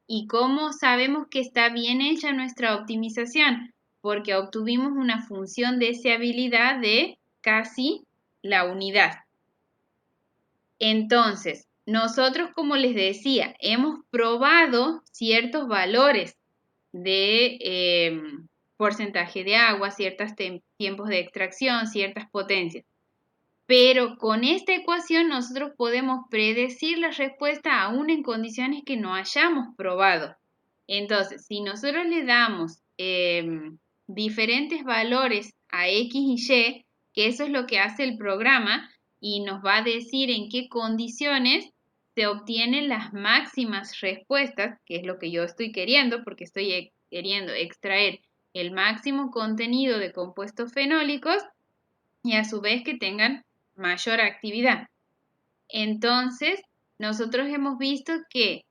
¿Y cómo sabemos que está bien hecha nuestra optimización? Porque obtuvimos una función de deseabilidad de casi la unidad. Entonces, nosotros, como les decía, hemos probado ciertos valores de porcentaje de agua, ciertos tiempos de extracción, ciertas potencias. Pero con esta ecuación nosotros podemos predecir la respuesta aún en condiciones que no hayamos probado. Entonces, si nosotros le damos diferentes valores a X y Y, que eso es lo que hace el programa, y nos va a decir en qué condiciones se obtienen las máximas respuestas, que es lo que yo estoy queriendo, porque estoy queriendo extraer el máximo contenido de compuestos fenólicos y a su vez que tengan mayor actividad. Entonces, nosotros hemos visto que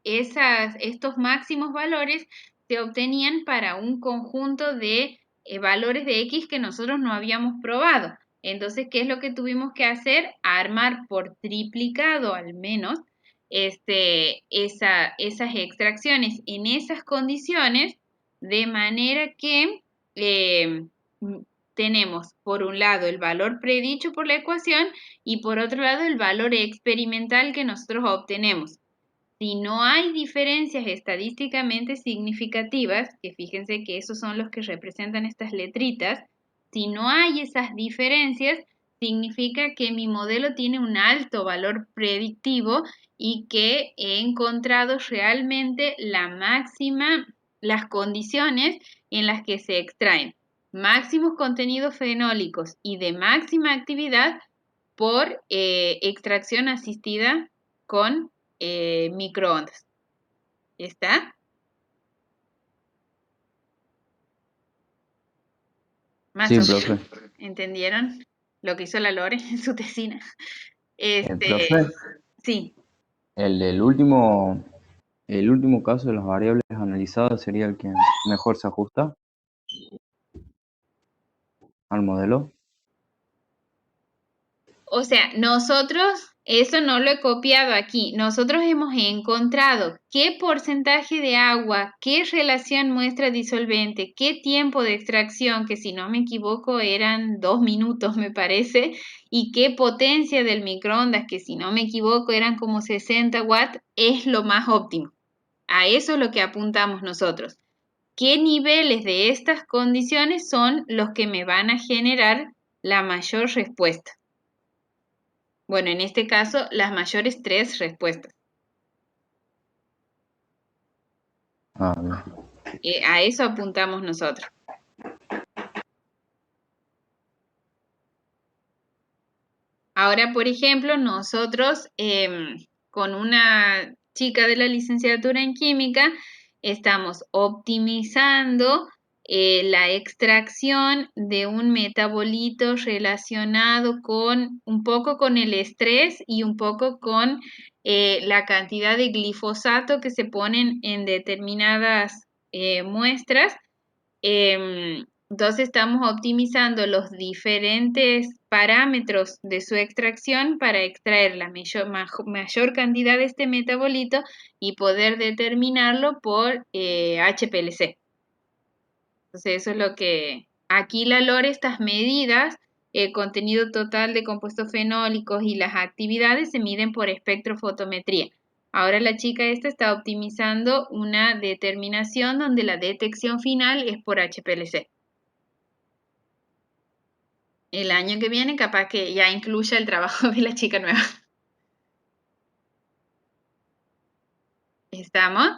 estos máximos valores se obtenían para un conjunto de valores de X que nosotros no habíamos probado. Entonces, ¿qué es lo que tuvimos que hacer? Armar por triplicado al menos esas extracciones en esas condiciones, de manera que tenemos por un lado el valor predicho por la ecuación y por otro lado el valor experimental que nosotros obtenemos. Si no hay diferencias estadísticamente significativas, que fíjense que esos son los que representan estas letritas, si no hay esas diferencias, significa que mi modelo tiene un alto valor predictivo y que he encontrado realmente las condiciones en las que se extraen máximos contenidos fenólicos y de máxima actividad por extracción asistida con microondas. ¿Está? Más Sí, o profe. menos. ¿Entendieron lo que hizo la Lore en su tesina? Profe, Sí. el último caso de las variables analizadas sería el que mejor se ajusta al modelo. O sea, nosotros Eso no lo he copiado aquí. Nosotros hemos encontrado qué porcentaje de agua, qué relación muestra disolvente, qué tiempo de extracción, que si no me equivoco eran 2 minutos, me parece, y qué potencia del microondas, que si no me equivoco eran como 60 watts, es lo más óptimo. A eso es lo que apuntamos nosotros. ¿Qué niveles de estas condiciones son los que me van a generar la mayor respuesta? Bueno, en este caso, las mayores 3 respuestas. Ah, bien. A eso apuntamos nosotros. Ahora, por ejemplo, nosotros con una chica de la licenciatura en química estamos optimizando la extracción de un metabolito relacionado con un poco con el estrés y un poco con la cantidad de glifosato que se ponen en determinadas muestras. Entonces estamos optimizando los diferentes parámetros de su extracción para extraer la mayor cantidad de este metabolito y poder determinarlo por HPLC. Entonces eso es lo que aquí la LORE, estas medidas, el contenido total de compuestos fenólicos y las actividades se miden por espectrofotometría. Ahora la chica esta está optimizando una determinación donde la detección final es por HPLC. El año que viene capaz que ya incluya el trabajo de la chica nueva. ¿Estamos?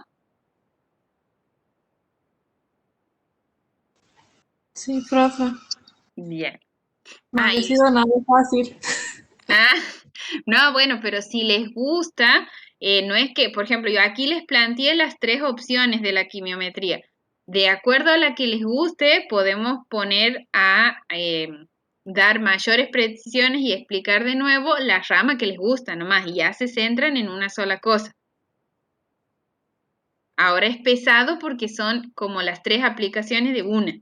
Sí, profe. Bien. No Ah, había sido nada fácil. ah, no, bueno, pero si les gusta, no es que, por ejemplo, yo aquí les planteé las 3 opciones de la quimiometría. De acuerdo a la que les guste, podemos poner a dar mayores precisiones y explicar de nuevo la rama que les gusta nomás, y ya se centran en una sola cosa. Ahora es pesado porque son como las 3 aplicaciones de una.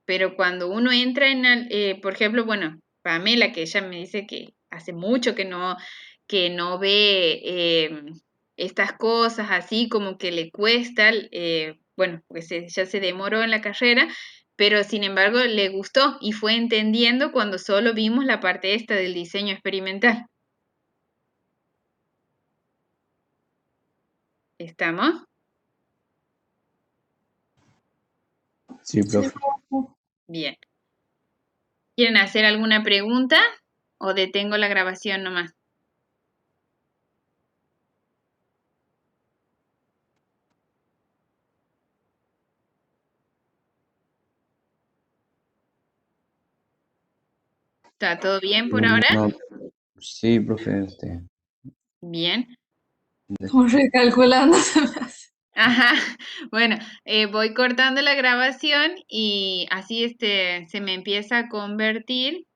Pero cuando uno entra por ejemplo, bueno, Pamela, que ella me dice que hace mucho que no ve estas cosas así, como que le cuesta, bueno, pues ya se demoró en la carrera, pero sin embargo le gustó y fue entendiendo cuando solo vimos la parte esta del diseño experimental. ¿Estamos? Sí, Sí, profe. profe. Bien. ¿Quieren hacer alguna pregunta o detengo la grabación nomás? ¿Está todo bien por ahora? No, sí, profe, Bien. Como recalculando se me hace. Ajá. Bueno, voy cortando la grabación y así se me empieza a convertir.